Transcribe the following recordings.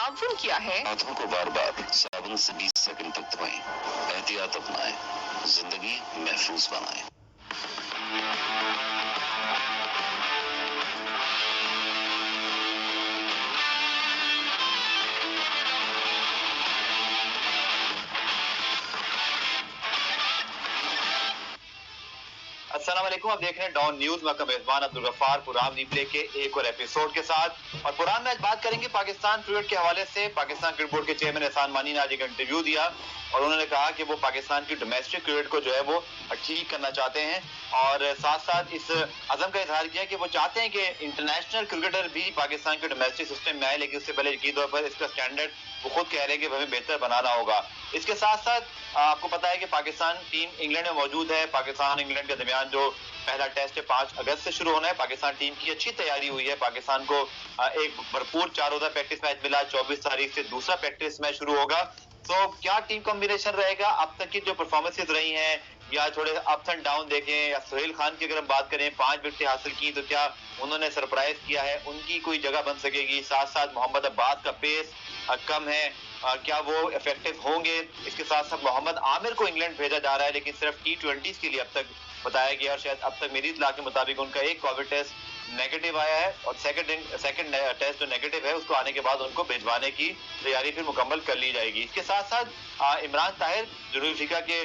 साबुन क्या है? हाथों को बार बार साबुन से 20 सेकंड तक धोएं। एहतियात अपनाएं, जिंदगी महफूज बनाएं। अस्सलाम वालेकुम, आप देख रहे हैं डॉन न्यूज। मैं आपका मेजबान अब्दुल गफ्फार पुराम रिप्ले के एक और एपिसोड के साथ। और पुरान में आज बात करेंगे पाकिस्तान क्रिकेट के हवाले से। पाकिस्तान क्रिकेट बोर्ड के चेयरमैन एहसान मानी ने आज एक इंटरव्यू दिया और उन्होंने कहा कि वो पाकिस्तान की डोमेस्टिक क्रिकेट को जो है वो ठीक करना चाहते हैं और साथ साथ इस अज़म का इजहार किया कि वो चाहते हैं कि इंटरनेशनल क्रिकेटर भी पाकिस्तान के डोमेस्टिक सिस्टम में आए, लेकिन उससे पहले यकीनी तौर पर इसका स्टैंडर्ड वो खुद कह रहे हैं कि हमें बेहतर बनाना होगा। इसके साथ साथ आपको पता है कि पाकिस्तान टीम इंग्लैंड में मौजूद है। पाकिस्तान इंग्लैंड के दरमियान जो पहला टेस्ट है 5 अगस्त से शुरू होना है। पाकिस्तान टीम की अच्छी तैयारी हुई है। पाकिस्तान को एक भरपूर 4 रोजा प्रैक्टिस मैच मिला। 24 तारीख से दूसरा प्रैक्टिस मैच शुरू होगा। तो क्या टीम कॉम्बिनेशन रहेगा? अब तक की जो परफॉर्मेंसेज रही हैं या थोड़े अप्स एंड डाउन देखें, या सुहेल खान की अगर हम बात करें 5 विकेटें हासिल की, तो क्या उन्होंने सरप्राइज किया है? उनकी कोई जगह बन सकेगी? साथ साथ मोहम्मद अब्बास का पेस कम है, क्या वो इफेक्टिव होंगे? इसके साथ साथ मोहम्मद आमिर को इंग्लैंड भेजा जा रहा है, लेकिन सिर्फ T20 के लिए अब तक बताया गया और शायद अब तक मेरी इत्तला के मुताबिक उनका एक कोविड टेस्ट नेगेटिव आया है और सेकंड टेस्ट जो नेगेटिव है उसको आने के बाद उनको भिजवाने की तैयारी फिर मुकम्मल कर ली जाएगी। इसके साथ साथ इमरान ताहिर जनूबी अफ्रीका के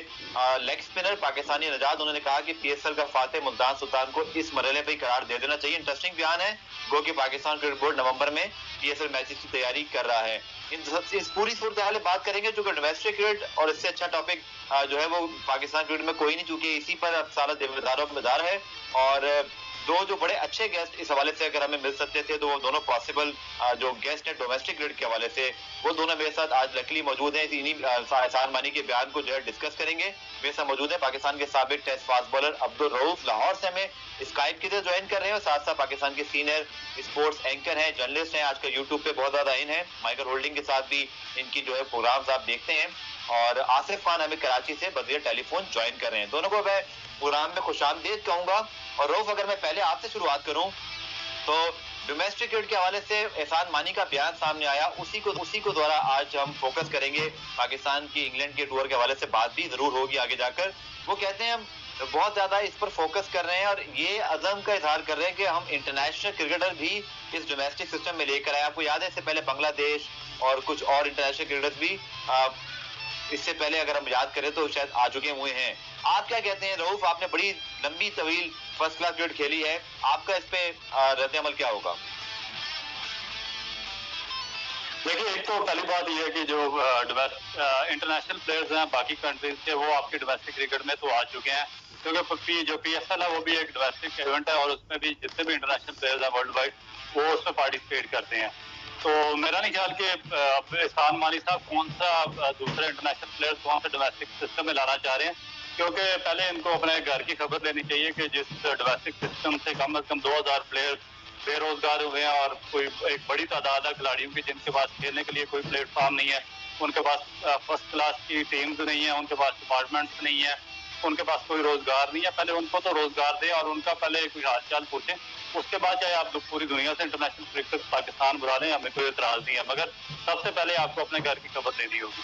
लेग स्पिनर पाकिस्तानी नजाद, उन्होंने कहा कि PSL का फातेह मुल्तान सुल्तान को इस मरहले पर करार दे देना चाहिए। इंटरेस्टिंग बयान है, गो कि पाकिस्तान क्रिकेट बोर्ड नवंबर में PSL मैचेस की तैयारी कर रहा है। इस पूरी सूरत हाल बात करेंगे जो कि डोमेस्टिक क्रिकेट और इससे अच्छा टॉपिक जो है वो पाकिस्तान क्रिकेट में कोई नहीं, चूंकि इसी पर अब सारा देवेदारों का मदार है। और दो जो बड़े अच्छे गेस्ट इस हवाले से अगर हमें मिल सकते थे तो वो दोनों पॉसिबल जो गेस्ट हैं डोमेस्टिक क्रिकेट के हवाले से, वो दोनों मेरे साथ आज लकीली मौजूद हैं। इन्हीं एहसान मानी के बयान को जो है डिस्कस करेंगे। मेरे साथ मौजूद है पाकिस्तान के साबिक test fast bowler Abdul Rauf, Lahore से हमें स्काइप की तरह ज्वाइन कर रहे हैं। और साथ साथ पाकिस्तान के सीनियर स्पोर्ट्स एंकर हैं, जर्नलिस्ट हैं, आजकल यूट्यूब पे बहुत ज्यादा इन है, माइकल होल्डिंग के साथ भी इनकी जो है प्रोग्राम्स आप देखते हैं। और आसिफ खान हमें कराची से बजरिया टेलीफोन ज्वाइन कर रहे हैं। दोनों को मैं प्रोग्राम में खुशामदीद कहूंगा। और रऊफ, अगर मैं पहले आपसे शुरुआत करूं तो डोमेस्टिक क्रिकेट के हवाले से एहसान मानी का बयान सामने आया, उसी को द्वारा आज हम फोकस करेंगे। पाकिस्तान की इंग्लैंड के टूर के हवाले से बात भी जरूर होगी आगे जाकर। वो कहते हैं हम बहुत ज्यादा इस पर फोकस कर रहे हैं और ये अज़म का इजहार कर रहे हैं कि हम इंटरनेशनल क्रिकेटर भी इस डोमेस्टिक सिस्टम में लेकर आए। आपको याद है इससे पहले बांग्लादेश और कुछ और इंटरनेशनल क्रिकेटर्स भी इससे पहले अगर हम याद करें तो शायद आ चुके हुए हैं। आप क्या कहते हैं रऊफ? आपने बड़ी लंबी तवील फर्स्ट क्लास क्रिकेट खेली है, आपका इस पे रद्द अमल क्या होगा? देखिए, एक तो पहली बात यह है कि जो इंटरनेशनल प्लेयर्स हैं बाकी कंट्रीज के, वो आपके डोमेस्टिक क्रिकेट में तो आ चुके हैं, क्योंकि जो PSL है वो भी एक डोमेस्टिक इवेंट है और उसमें भी जितने भी इंटरनेशनल प्लेयर्स हैं वर्ल्ड वाइड वो उसमें पार्टिसिपेट करते हैं। तो मेरा नहीं ख्याल कि एहसान मानी साहब कौन सा दूसरे इंटरनेशनल प्लेयर्स कौन सा डोमेस्टिक सिस्टम में लाना चाह रहे हैं, क्योंकि पहले इनको अपने घर की खबर लेनी चाहिए कि जिस डोमेस्टिक सिस्टम से कम 2000 प्लेयर बेरोजगार हुए हैं और कोई एक बड़ी तादाद है खिलाड़ियों की जिनके पास खेलने के लिए कोई प्लेटफॉर्म नहीं है, उनके पास फर्स्ट क्लास की टीम्स नहीं है, उनके पास डिपार्टमेंट्स नहीं है, उनके पास कोई रोजगार नहीं है। पहले उनको तो रोजगार दें और उनका पहले कोई हाल चाल पूछें, उसके बाद चाहे आप पूरी दुनिया से इंटरनेशनल क्रिकेट पाकिस्तान बुला लें, हमें कोई एतराज नहीं है, मगर सबसे पहले आपको अपने घर की खबर लेनी होगी।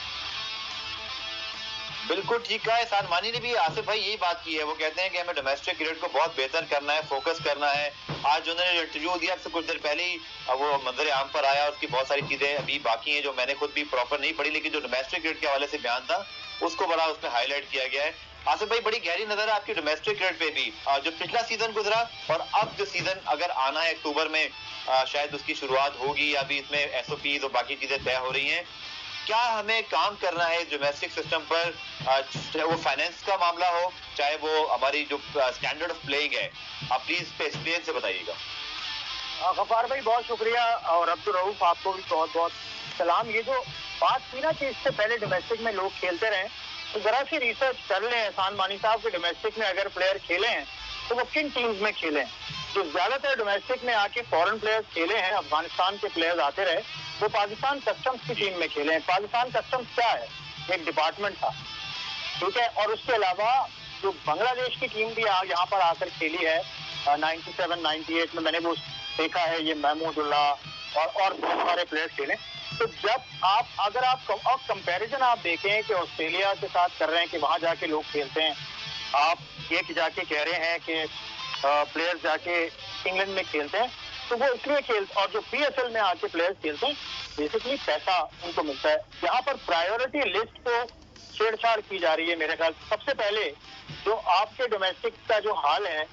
बिल्कुल ठीक कहा एहसान मानी ने भी। आसिफ भाई यही बात की है, वो कहते हैं कि हमें डोमेस्टिक क्रिकेट को बहुत बेहतर करना है, फोकस करना है। आज उन्होंने इंटरव्यू दिया आपसे कुछ देर पहले ही, वो मंजर आम पर आया, उसकी बहुत सारी चीजें अभी बाकी हैं जो मैंने खुद भी प्रॉपर नहीं पढ़ी, लेकिन जो डोमेस्टिक क्रिकेट के हवाले से बयान था उसको बड़ा उसमें हाईलाइट किया गया है। आसिफ भाई, बड़ी गहरी नजर है आपकी डोमेस्टिक क्रिकेट पे भी। जो पिछला सीजन गुजरा और अब जो सीजन अगर आना है अक्टूबर में शायद उसकी शुरुआत होगी, अभी इसमें SOPs और बाकी चीजें तय हो रही हैं। क्या हमें काम करना है डोमेस्टिक सिस्टम पर, चाहे वो फाइनेंस का मामला हो, चाहे वो हमारी जो स्टैंडर्ड ऑफ प्लेइंग है? आप प्लीज पे एक्सपीरियंस से बताइएगा। गफ्फार भाई बहुत शुक्रिया, और अब्दुल रऊफ आपको भी बहुत बहुत सलाम। ये जो बात थी ना कि इससे पहले डोमेस्टिक में लोग खेलते रहे, तो जरा सी रिसर्च कर लें एहसान मानी साहब के डोमेस्टिक में अगर प्लेयर खेले हैं तो वो किन टीम्स में खेले हैं। जो ज्यादातर डोमेस्टिक में आके फॉरेन प्लेयर्स खेले हैं, अफगानिस्तान के प्लेयर्स आते रहे, वो पाकिस्तान कस्टम्स की टीम में खेले हैं। पाकिस्तान कस्टम्स क्या है? एक डिपार्टमेंट था, ठीक है। और उसके अलावा जो बांग्लादेश की टीम भी यहाँ पर आकर खेली है 97-98 में, मैंने वो देखा है, ये महमूदुल्लाह और बहुत सारे प्लेयर्स खेले। तो जब आप अगर आप कंपैरिजन आप देखें कि ऑस्ट्रेलिया के साथ कर रहे हैं कि वहां जाके लोग खेलते हैं, आप एक जाके कह रहे हैं कि प्लेयर्स जाके इंग्लैंड में खेलते हैं, तो वो इसलिए खेलते, और जो पीएसएल में आके प्लेयर्स खेलते हैं बेसिकली पैसा उनको मिलता है। यहाँ पर प्रायोरिटी लिस्ट को छेड़छाड़ की जा रही है मेरे ख्याल से। सबसे पहले जो आपके डोमेस्टिक का जो हाल है,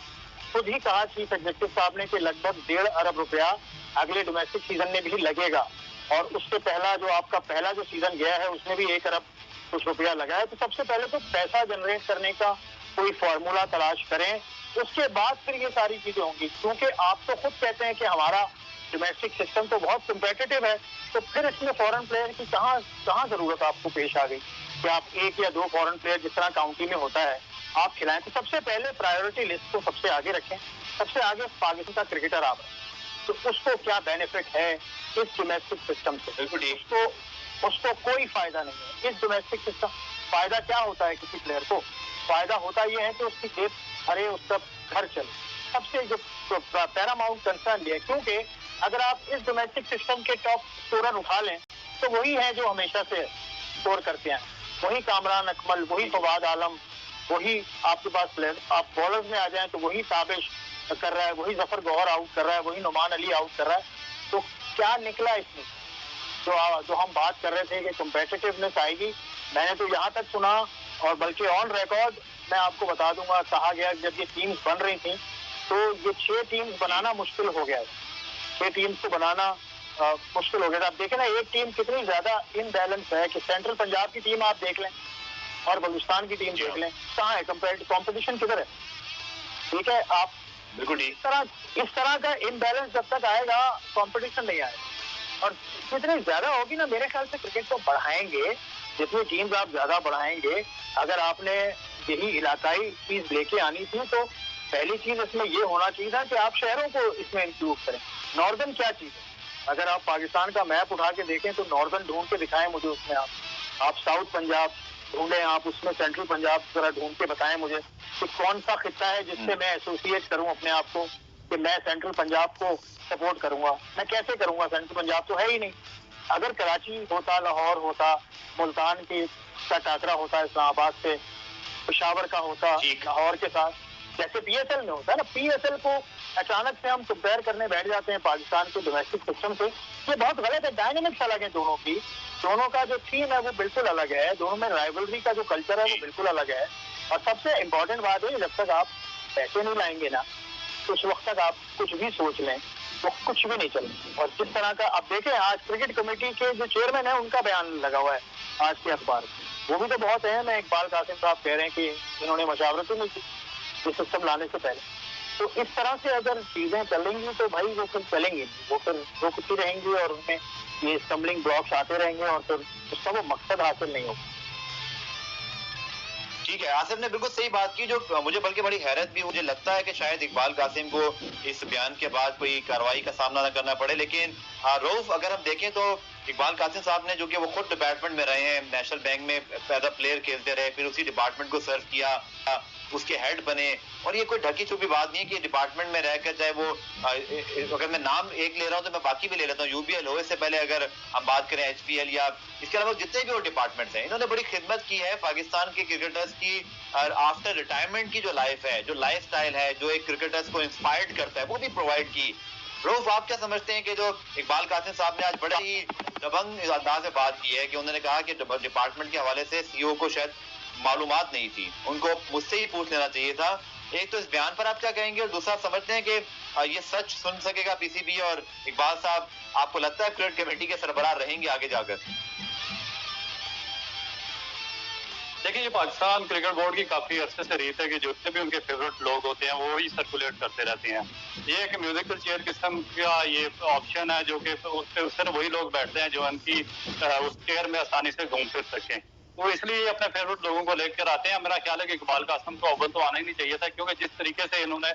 खुद ही कहा चीफ एग्जीक्यूटिव साहब ने कि लगभग 1.5 अरब रुपया अगले डोमेस्टिक सीजन में भी लगेगा, और उससे पहला जो आपका पहला जो सीजन गया है उसमें भी 1 अरब कुछ रुपया लगा है। तो सबसे पहले तो पैसा जनरेट करने का कोई फॉर्मूला तलाश करें, उसके बाद फिर ये सारी चीजें होंगी। क्योंकि आप तो खुद कहते हैं कि हमारा डोमेस्टिक सिस्टम तो बहुत कम्पिटिटिव है, तो फिर इसमें फॉरेन प्लेयर की कहाँ जरूरत आपको पेश आ गई कि आप 1 या 2 फॉरेन प्लेयर जिस तरह काउंटी में होता है आप खिलाएं। तो सबसे पहले प्रायोरिटी लिस्ट को सबसे आगे रखें, सबसे आगे पाकिस्तान का क्रिकेटर आप, तो उसको क्या बेनिफिट है इस डोमेस्टिक सिस्टम से? उसको कोई फायदा नहीं है इस डोमेस्टिक सिस्टम। फायदा क्या होता है किसी प्लेयर को? फायदा होता यह है कि उसकी जेब भरे, उसका घर चले। सबसे जो पैरामाउंट कंसर्न ये है, क्योंकि अगर आप इस डोमेस्टिक सिस्टम के टॉप स्कोरर उठा लें तो वही है जो हमेशा से स्कोर करते हैं, वही कामरान अकमल, वही फवाद आलम, वही आपके पास प्लेयर। आप बॉलर्स में आ जाएं तो वही ताबिश कर रहा है, वही जफर गौहर आउट कर रहा है, वही नुमान अली आउट कर रहा है। तो क्या निकला इसमें? जो हम बात कर रहे थे कि कम्पेटिटिवनेस आएगी, मैंने तो यहाँ तक सुना, और बल्कि ऑन रिकॉर्ड मैं आपको बता दूंगा, कहा गया जब ये टीम्स बन रही थी तो ये 6 टीम्स बनाना मुश्किल हो गया है। 6 टीम्स को बनाना मुश्किल हो गया था। आप देखें ना एक टीम कितनी ज्यादा इनबैलेंस है कि सेंट्रल पंजाब की टीम आप देख लें और बलूचिस्तान की टीम देख लें, कहाँ है कॉम्पिटिशन किधर है? ठीक है, आप बिल्कुल इस तरह का इनबैलेंस जब तक आएगा कंपटीशन नहीं आएगा। और जितनी ज्यादा होगी ना, मेरे ख्याल से क्रिकेट को बढ़ाएंगे, जितनी टीम्स आप ज्यादा बढ़ाएंगे। अगर आपने यही इलाकाई चीज लेके आनी थी तो पहली चीज इसमें ये होना चाहिए था कि आप शहरों को इसमें इंक्लूड करें। नॉर्दर्न क्या चीज है? अगर आप पाकिस्तान का मैप उठा के देखें तो नॉर्दर्न ढूंढ के दिखाएं मुझे उसमें, आप साउथ पंजाब ढूंढें, आप उसमें सेंट्रल पंजाब जरा ढूंढ के बताएं मुझे कि कौन सा खिता है जिससे मैं एसोसिएट करूं अपने आप को कि मैं सेंट्रल पंजाब को सपोर्ट करूंगा। मैं कैसे करूंगा? सेंट्रल पंजाब तो है ही नहीं। अगर कराची होता, लाहौर होता, मुल्तान का टाकरा होता, इस्लामाबाद से, पेशावर का होता लाहौर के साथ, जैसे पीएसएल में होता है ना। पीएसएल को अचानक से हम कंपेयर करने बैठ जाते हैं पाकिस्तान के डोमेस्टिक सिस्टम से, ये बहुत गलत है। डायनेमिक्स अलग है दोनों की, दोनों का जो थीम है वो बिल्कुल अलग है, दोनों में राइवलरी का जो कल्चर है वो बिल्कुल अलग है। और सबसे इम्पोर्टेंट बात है, जब तक आप पैसे नहीं लाएंगे ना तो उस वक्त तक आप कुछ भी सोच लें वो कुछ भी नहीं चलेगा। और जिस तरह का आप देखें, आज क्रिकेट कमेटी के जो चेयरमैन है उनका बयान लगा हुआ है आज के अखबार में, वो भी तो बहुत अहम है। इकबाल कासिम साहब कह रहे हैं कि इन्होंने मशावरतें नहीं की ये सिस्टम लाने से पहले। तो इस तरह से अगर चीजें चलेंगी तो भाई वो फिर चलेंगी, वो फिर रोकती रहेंगी और उनमें ये स्टम्बलिंग ब्लॉक्स आते रहेंगे और फिर उसका वो मकसद हासिल नहीं होगा। ठीक है, आसिफ ने बिल्कुल सही बात की। जो मुझे बल्कि बड़ी हैरत भी, मुझे लगता है कि शायद इकबाल कासिम को इस बयान के बाद कोई कार्रवाई का सामना न करना पड़े। लेकिन रऊफ, अगर हम देखें तो इकबाल कासिम साहब ने, जो कि वो खुद डिपार्टमेंट में रहे हैं, नेशनल बैंक में पैदा प्लेयर खेलते रहे, फिर उसी डिपार्टमेंट को सर्व किया, उसके हेड बने, और ये कोई ढकी छुपी बात नहीं है कि डिपार्टमेंट में रहकर, चाहे वो अगर मैं नाम एक ले रहा हूं तो मैं बाकी भी ले लेता हूं, यूबीएल हो, इससे पहले अगर हम बात करें एचपीएल या इसके अलावा जितने भी वो डिपार्टमेंट्स हैं, इन्होंने बड़ी खिदमत की है पाकिस्तान के क्रिकेटर्स की। आफ्टर रिटायरमेंट की जो लाइफ है, जो लाइफ स्टाइल है, जो एक क्रिकेटर्स को इंस्पायर्ड करता है, वो भी प्रोवाइड की। रोफ, आप क्या समझते हैं कि जो इकबाल कासिम साहब ने आज बड़े ही दबंग अंदाज में बात की है कि उन्होंने कहा कि डिपार्टमेंट के हवाले से सीईओ को शायद मालूमात नहीं थी, उनको मुझसे ही पूछ लेना चाहिए था। एक तो इस बयान पर आप क्या कहेंगे, और दूसरा समझते हैं कि ये सच सुन सकेगा पीसीबी, और इकबाल साहब आपको लगता है क्रिकेट कमेटी के सरबराह रहेंगे आगे जाकर? देखिए, ये पाकिस्तान क्रिकेट बोर्ड की काफी अरसे से रीत है कि जितने भी उनके फेवरेट लोग होते हैं वो ही सर्कुलेट करते रहते हैं। ये एक म्यूजिकल चेयर किस्म का ये ऑप्शन है जो कि उस पर सिर्फ वही लोग बैठते हैं जो उनकी उस चेयर में आसानी से घूम फिर सकें। वो इसलिए अपने फेवरेट लोगों को लेकर आते हैं। मेरा ख्याल है कि इकबाल कासिम को अव्वल तो आना ही नहीं चाहिए था, क्योंकि जिस तरीके से इन्होंने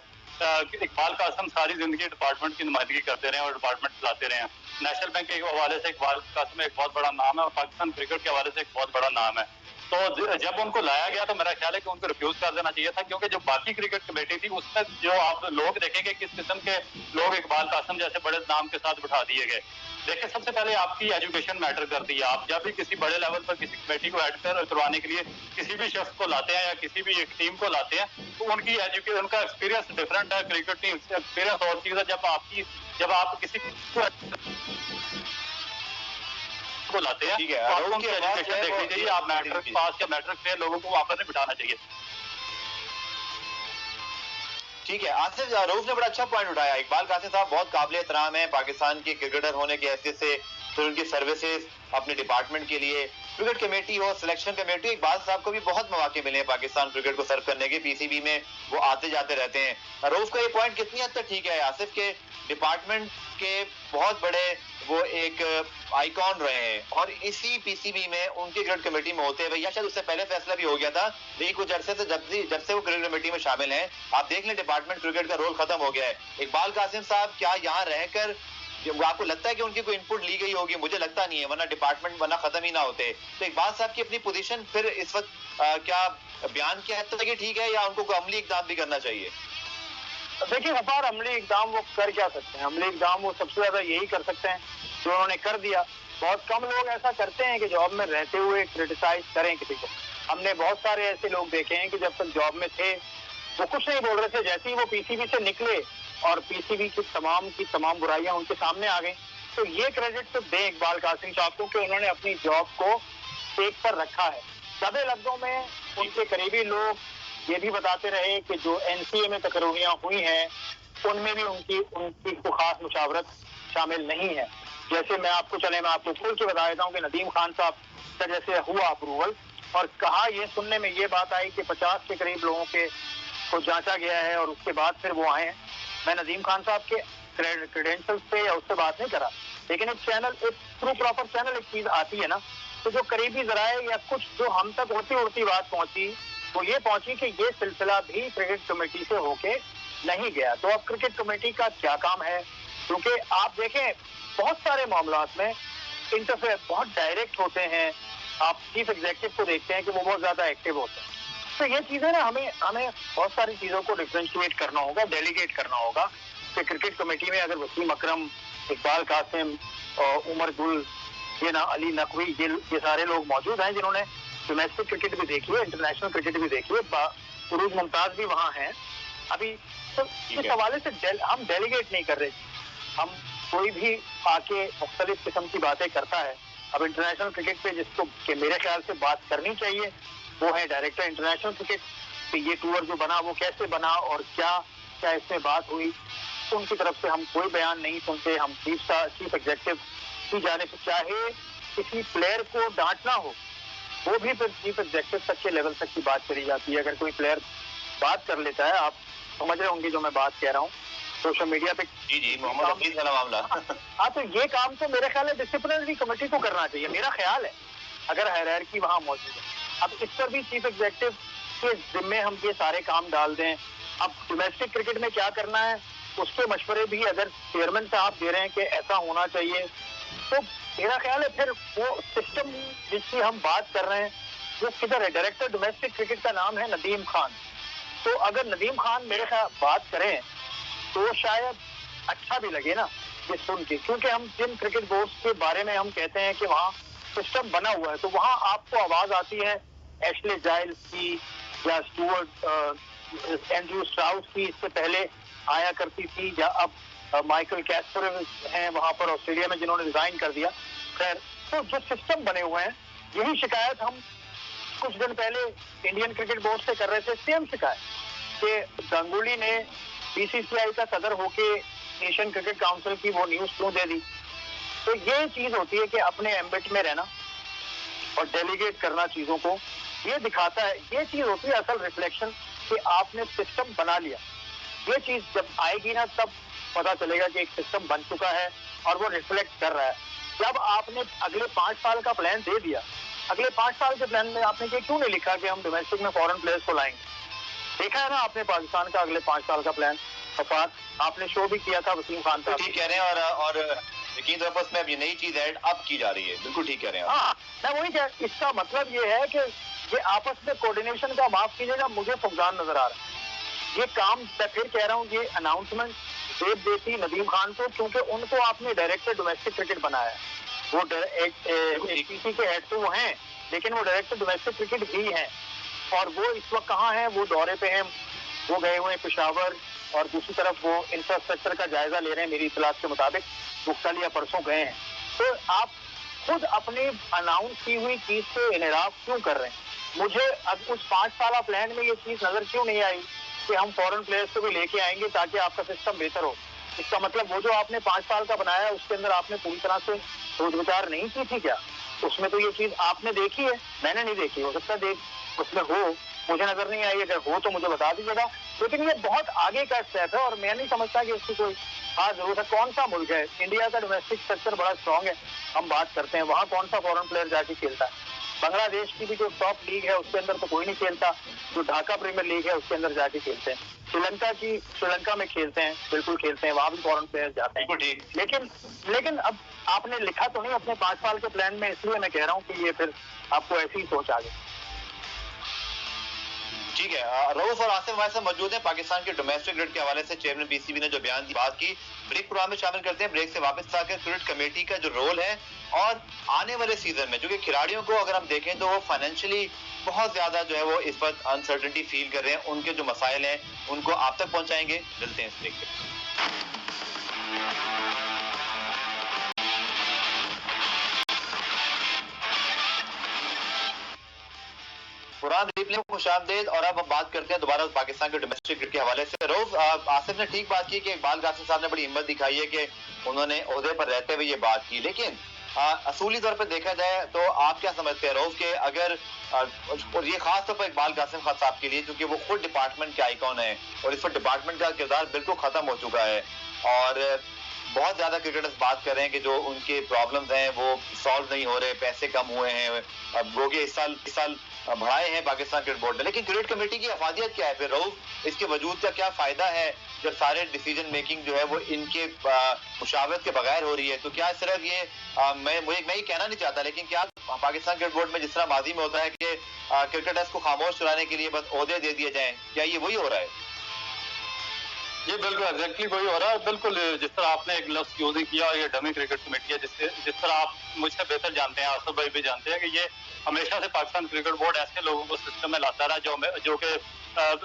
इकबाल कासिम सारी जिंदगी डिपार्टमेंट की नुमाइंदगी करते रहे और डिपार्टमेंट चलाते रहे हैं। नेशनल बैंक के हवाले से इकबाल कासिम एक बहुत बड़ा नाम है और पाकिस्तान क्रिकेट के हवाले से एक बहुत बड़ा नाम है। तो जब उनको लाया गया तो मेरा ख्याल है कि उनको रिफ्यूज कर देना चाहिए था, क्योंकि जो बाकी क्रिकेट कमेटी थी उसमें जो आप लोग देखेंगे किस किस्म के लोग इकबाल कासिम जैसे बड़े नाम के साथ बिठा दिए गए। देखिए, सबसे पहले आपकी एजुकेशन मैटर करती है। आप जब भी किसी बड़े लेवल पर किसी कमेटी को ऐड करवाने के लिए किसी भी शख्स को लाते हैं या किसी भी एक टीम को लाते हैं, तो उनकी एजुकेशन, उनका एक्सपीरियंस डिफरेंट है। क्रिकेट टीम एक्सपीरियंस और चीज है। जब आप किसी को लाते हैं, ठीक है, तो उनकी उनकी एजुकेशन देखनी चाहिए। आप मैट्रिक पास या मैट्रिक फेल लोगों को वहां पर नहीं बिठाना चाहिए। ठीक है, आसिफ रऊफ ने बड़ा अच्छा पॉइंट उठाया। इकबाल कासिम साहब बहुत काबिल एहतराम है पाकिस्तान के क्रिकेटर होने की हैसियत से, फिर उनकी सर्विसेज अपने डिपार्टमेंट के लिए, क्रिकेट कमेटी हो, सिलेक्शन कमेटी, इकबाल साहब को भी बहुत मौके मिले हैं पाकिस्तान क्रिकेट को सर्व करने के। पीसीबी में वो आते जाते रहते हैं। रऊफ का ये पॉइंट कितनी हद तक ठीक है? आसिफ के डिपार्टमेंट के बहुत बड़े वो एक आइकॉन रहे हैं और इसी पीसीबी में उनके क्रिकेट कमेटी में होते हैं। भैया शायद उससे पहले फैसला भी हो गया था, लेकिन कुछ अरसे से जब से वो क्रिकेट कमेटी में शामिल हैं, आप देख लें डिपार्टमेंट क्रिकेट का रोल खत्म हो गया है। इकबाल कासिम साहब क्या यहाँ रहकर आपको लगता है कि उनकी कोई इनपुट ली गई होगी? मुझे लगता नहीं है, वरना डिपार्टमेंट वरना खत्म ही ना होते। तो इकबाल साहब की अपनी पोजीशन फिर इस वक्त क्या बयान की हद तक ठीक है या उनको कोई अमली इकदाम भी करना चाहिए? देखिए गफार, अमली इकदाम वो कर क्या सकते हैं? अमली इकदाम वो सबसे ज्यादा यही कर सकते हैं जो उन्होंने कर दिया। बहुत कम लोग ऐसा करते हैं कि जॉब में रहते हुए क्रिटिसाइज करें किसी को। हमने बहुत सारे ऐसे लोग देखे हैं कि जब तक जॉब में थे वो कुछ नहीं बोल रहे थे, जैसे ही वो पीसीबी से निकले और पीसीबी की तमाम बुराइयां उनके सामने आ गई। तो ये क्रेडिट तो दें इकबाल कासिम साहब को कि उन्होंने अपनी जॉब को टेक पर रखा है। दबे लफ्जों में उनके करीबी लोग ये भी बताते रहे कि जो एनसीए में तकरीरियां हुई हैं उनमें भी उनकी कोई खास मुशावरत शामिल नहीं है। जैसे मैं आपको खोल के बता देता हूँ कि नदीम खान साहब का जैसे हुआ अप्रूवल और कहा, ये सुनने में ये बात आई कि 50 के करीब लोगों को जांचा गया है और उसके बाद फिर वो आए हैं। मैं नदीम खान साहब के क्रेडेंशियल्स पे या उससे बात नहीं करा, लेकिन एक थ्रू प्रॉपर चैनल एक चीज आती है ना, तो जो करीबी जराए या कुछ जो हम तक उड़ती बात पहुंची वो ये पहुंची कि ये सिलसिला भी क्रिकेट कमेटी से होके नहीं गया। तो अब क्रिकेट कमेटी का क्या काम है? क्योंकि आप देखें बहुत सारे मामलात में इंटरफेयर बहुत डायरेक्ट होते हैं। आप चीफ एग्जीक्यूटिव को देखते हैं कि वो बहुत ज्यादा एक्टिव होते हैं। तो ये चीजें ना हमें बहुत सारी चीजों को डिफरेंशिएट करना होगा, डेलीगेट करना होगा कि क्रिकेट कमेटी में अगर वसीम अकरम, इकबाल कासिम, उमर गुल, ये ना अली नकवी, ये सारे लोग मौजूद हैं जिन्होंने डोमेस्टिक क्रिकेट भी देखी है, इंटरनेशनल क्रिकेट भी देखी है, उरूज मुमताज भी वहाँ हैं अभी। तो इस हवाले से हम डेलीगेट नहीं कर रहे। हम कोई भी आके मुख्तलिफ किस्म की बातें करता है। अब इंटरनेशनल क्रिकेट पे जिसको कि मेरे ख्याल से बात करनी चाहिए वो है डायरेक्टर इंटरनेशनल क्रिकेट कि ये टूर जो बना वो कैसे बना और क्या इसमें बात हुई। उनकी तरफ से हम कोई बयान नहीं सुनते। हम चीफ एग्जीक्यूटिव की जानिब से चाहे किसी प्लेयर को डांटना हो वो भी फिर चीफ एग्जीक्यूटिव तक के लेवल तक की बात करी जाती है। अगर कोई प्लेयर बात कर लेता है, आप समझ रहे होंगे जो मैं बात कह रहा हूँ, सोशल मीडिया पे। जी मोहम्मद हफीज वाला मामला। हाँ, तो ये काम तो मेरे ख्याल है डिसिप्लिनरी कमेटी को करना चाहिए, मेरा ख्याल है, अगर हायरार्की वहाँ मौजूद है। अब इस पर भी चीफ एग्जीक्यूटिव के जिम्मे हम ये सारे काम डाल दें। अब डोमेस्टिक क्रिकेट में क्या करना है उसके मशवरे भी अगर चेयरमैन साहब दे रहे हैं कि ऐसा होना चाहिए, तो मेरा ख्याल है फिर वो सिस्टम जिसकी हम बात कर रहे हैं वो किधर है? डायरेक्टर डोमेस्टिक क्रिकेट का नाम है नदीम खान। तो अगर नदीम खान मेरे ख्याल बात करें तो शायद अच्छा भी लगे ना ये सुन के, क्योंकि हम जिन क्रिकेट बोर्ड के बारे में हम कहते हैं कि वहाँ सिस्टम बना हुआ है, तो वहाँ आपको आवाज आती है एशले जाइल्स की या स्टुअर्ट एंड्रू स्ट्राउस की, इससे पहले आया करती थी, या अब माइकल कैस्पर हैं वहाँ पर ऑस्ट्रेलिया में जिन्होंने रिजाइन कर दिया। खैर, तो जो सिस्टम बने हुए हैं यही शिकायत हम कुछ दिन पहले इंडियन क्रिकेट बोर्ड से कर रहे थे। सेम शिकायत कि गांगुली ने बीसीसीआई का सदर होके एशियन क्रिकेट काउंसिल की वो न्यूज क्यों दे दी। तो ये चीज होती है कि अपने एम्बिट में रहना और डेलीगेट करना चीजों को, ये दिखाता है, ये चीज होती है असल रिफ्लेक्शन कि आपने सिस्टम बना लिया। ये चीज जब आएगी ना तब पता चलेगा कि एक सिस्टम बन चुका है और वो रिफ्लेक्ट कर रहा है। जब आपने अगले 5 साल का प्लान दे दिया, अगले 5 साल के प्लान में आपने ये क्यों नहीं लिखा कि हम डोमेस्टिक में फॉरेन प्लेयर्स को लाएंगे? देखा है ना आपने पाकिस्तान का अगले 5 साल का प्लान। फफाद, आपने शो भी किया था वसीम खान साहब। ठीक कह रहे हैं और यकीन तौर पर उसमें अब ये नई चीज ऐड अब की जा रही है। बिल्कुल ठीक कह रहे हैं। हाँ, मैं वही कह, इसका मतलब ये है कि ये आपस में कोऑर्डिनेशन का, माफ कीजिएगा, मुझे फुकदान नजर आ रहा है। ये काम मैं फिर कह रहा हूँ, ये अनाउंसमेंट देव देती नदीम खान को, क्योंकि उनको आपने डायरेक्टर डोमेस्टिक क्रिकेट बनाया। वो ACC के हेड तो वो हैं, लेकिन वो डायरेक्टर डोमेस्टिक क्रिकेट भी हैं। और वो इस वक्त कहाँ हैं? वो दौरे पे हैं, वो गए हुए हैं पेशावर, और दूसरी तरफ वो इंफ्रास्ट्रक्चर का जायजा ले रहे हैं। मेरी इतलात के मुताबिक वो कल या परसों गए हैं। तो आप खुद अपनी अनाउंस की हुई चीज से इनराफ क्यों कर रहे हैं? मुझे अब उस 5 साल प्लान में ये चीज नजर क्यों नहीं आई कि हम फॉरेन प्लेयर्स को भी लेके आएंगे ताकि आपका सिस्टम बेहतर हो? इसका मतलब वो जो आपने 5 साल का बनाया उसके अंदर आपने पूरी तरह से सोच विचार नहीं की थी क्या? उसमें तो ये चीज आपने देखी है, मैंने नहीं देखी। हो सकता है उसमें हो, मुझे नजर नहीं आई। अगर हो तो मुझे बता दीजिएगा। लेकिन ये बहुत आगे का स्टेप है और मैं नहीं समझता कि इसकी कोई खास जरूरत है। कौन सा मुल्क है? इंडिया का डोमेस्टिक स्ट्रक्चर बड़ा स्ट्रांग है, हम बात करते हैं। वहाँ कौन सा फॉरेन प्लेयर जाके खेलता है? बांग्लादेश की भी जो टॉप लीग है उसके अंदर तो कोई नहीं खेलता। जो ढाका प्रीमियर लीग है उसके अंदर जाके खेलते हैं। श्रीलंका में खेलते हैं, बिल्कुल खेलते हैं, वहां भी फॉरेन प्लेयर्स जाते हैं। लेकिन अब आपने लिखा तो नहीं अपने 5 साल के प्लान में, इसलिए मैं कह रहा हूँ कि ये फिर आपको ऐसी ही सोच आ गई। ठीक है, रऊफ और आसिफ हमारे साथ मौजूद हैं। पाकिस्तान के डोमेस्टिक क्रिकेट के हवाले से चेयरमैन BCB ने जो बयान की, बात की, ब्रेक प्रोग्राम में शामिल करते हैं। ब्रेक से वापस आकर क्रिकेट कमेटी का जो रोल है और आने वाले सीजन में, जो कि खिलाड़ियों को अगर हम देखें तो वो फाइनेंशियली बहुत ज्यादा जो है वो इस वक्त अनसर्टेनिटी फील कर रहे हैं, उनके जो मसाइल हैं उनको आप तक पहुंचाएंगे। मिलते हैं इस ब्रेक पे। कुरान रिप्ले को खुशामदीद। और अब हम बात करते हैं दोबारा पाकिस्तान के डोमेस्टिक क्रिकेट के हवाले से। रोज आसिफ ने ठीक बात की कि इकबाल कासिम साहब ने बड़ी हिम्मत दिखाई है कि उन्होंने ओहदे पर रहते हुए ये बात की। लेकिन असूली तौर पर देखा जाए तो आप क्या समझते हैं रोज के, अगर और ये खास तौर पर इकबाल कासिम खान साहब के लिए, क्योंकि वो खुद डिपार्टमेंट के आइकॉन है और इस पर डिपार्टमेंट का किरदार बिल्कुल खत्म हो चुका है और बहुत ज्यादा क्रिकेटर्स बात कर रहे हैं कि जो उनके प्रॉब्लम्स हैं वो सॉल्व नहीं हो रहे, पैसे कम हुए हैं, अब वो इस साल बढ़ाए हैं पाकिस्तान क्रिकेट बोर्ड ने। लेकिन क्रिकेट कमेटी की अफादियत क्या है फिर रऊफ? इसके वजूद का क्या फायदा है जब सारे डिसीजन मेकिंग जो है वो इनके मुशावरत के बगैर हो रही है? तो क्या सिर्फ ये मैं ये कहना नहीं चाहता, लेकिन क्या पाकिस्तान क्रिकेट बोर्ड में जिस तरह माजी में होता है कि क्रिकेटर्स को खामोश कराने के लिए बस ओहदे दे दिए जाएं, क्या ये वही हो रहा है? ये बिल्कुल एग्जैक्टली वही हो रहा है। बिल्कुल जिस तरह आपने एक लफ्ज यूज किया, ये डमी क्रिकेट कमेटी है, जिस तरह आप मुझसे बेहतर जानते हैं, आसफ भाई भी जानते हैं कि ये हमेशा से पाकिस्तान क्रिकेट बोर्ड ऐसे लोगों को सिस्टम में लाता रहा जो कि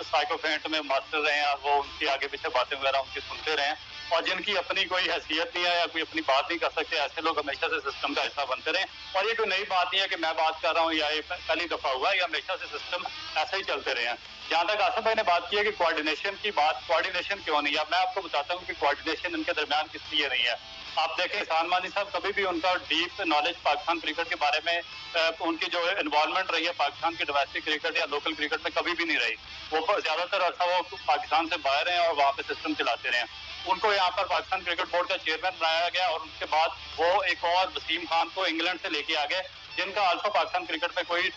साइकोफेंट में मास्टर रहे हैं, वो उनके आगे पीछे बातें वगैरह उनकी सुनते रहे और जिनकी अपनी कोई हैसियत नहीं है या कोई अपनी बात नहीं कर सकते, ऐसे लोग हमेशा से सिस्टम का हिस्सा बनते रहे। और ये कोई नई बात नहीं है कि मैं बात कर रहा हूँ या ये पहली दफा हुआ है, ये हमेशा से सिस्टम ऐसे ही चलते रहे हैं। जहां तक आसिफ भाई ने बात की है कि कोऑर्डिनेशन की बात, कोऑर्डिनेशन क्यों नहीं है, मैं आपको बताता हूँ कि कोऑर्डिनेशन इनके दरमियान किस लिए नहीं है। आप देखें एहसान मानी साहब, कभी भी उनका डीप नॉलेज पाकिस्तान क्रिकेट के बारे में उनकी जो इन्वॉल्वमेंट रही है पाकिस्तान के डोमेस्टिक क्रिकेट या लोकल क्रिकेट में कभी भी नहीं रही। वो ज्यादातर अर्सा वो पाकिस्तान से बाहर हैं और वहाँ पे सिस्टम चलाते रहे। उनको यहाँ पर पाकिस्तान क्रिकेट बोर्ड का चेयरमैन बनाया गया और उसके बाद वो एक और वसीम खान को इंग्लैंड से लेके आ गए, जिनका अल्फा पाकिस्तान क्रिकेट में कोई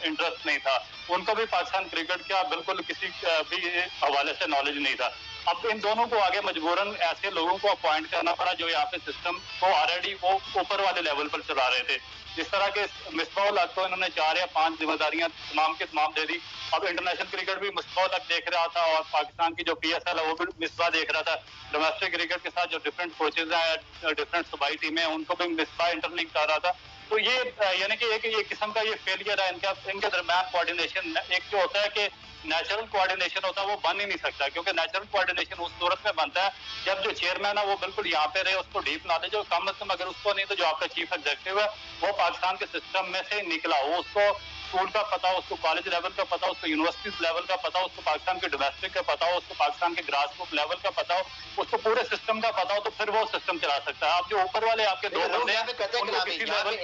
इंटरेस्ट नहीं था। उनको भी पाकिस्तान क्रिकेट का बिल्कुल किसी भी हवाले से नॉलेज नहीं था। अब इन दोनों को आगे मजबूरन ऐसे लोगों को अपॉइंट करना पड़ा जो यहाँ पे सिस्टम को ऑलरेडी वो ऊपर वाले लेवल पर चला रहे थे। जिस तरह के मिसबाउल हक को इन्होंने 4 या 5 जिम्मेदारियां तमाम के तमाम दे दी। अब इंटरनेशनल क्रिकेट भी मिसबाउल हक देख रहा था और पाकिस्तान की जो PSL है वो भी मिसबा देख रहा था। डोमेस्टिक क्रिकेट के साथ जो डिफरेंट कोचेज हैं, डिफरेंट सूबाई टीमें हैं, उनको भी मिसबा इंटरलिंक कर रहा था। तो ये यानी कि एक किस्म का ये फेलियर है इनके दरमियान कोऑर्डिनेशन। एक जो होता है कि नेचुरल कोऑर्डिनेशन होता है वो बन ही नहीं सकता, क्योंकि नेचुरल कोऑर्डिनेशन उस सूरत में बनता है जब जो चेयरमैन है वो बिल्कुल यहाँ पे रहे, उसको डीप नॉलेज हो, कम से कम अगर उसको नहीं तो जो आपका चीफ एग्जीक्यूटिव है वो पाकिस्तान के सिस्टम में से निकला हो, उसको स्कूल का पता हो, उसको कॉलेज लेवल का पता हो, उसको यूनिवर्सिटी लेवल का पता हो, उसको पाकिस्तान के डोमेस्टिक का पता हो, उसको पाकिस्तान के ग्रास रूट लेवल का पता हो, उसको पूरे सिस्टम का पता हो, तो फिर वो सिस्टम चला सकता है। आप जो ऊपर वाले आपके दो बंदे हैं,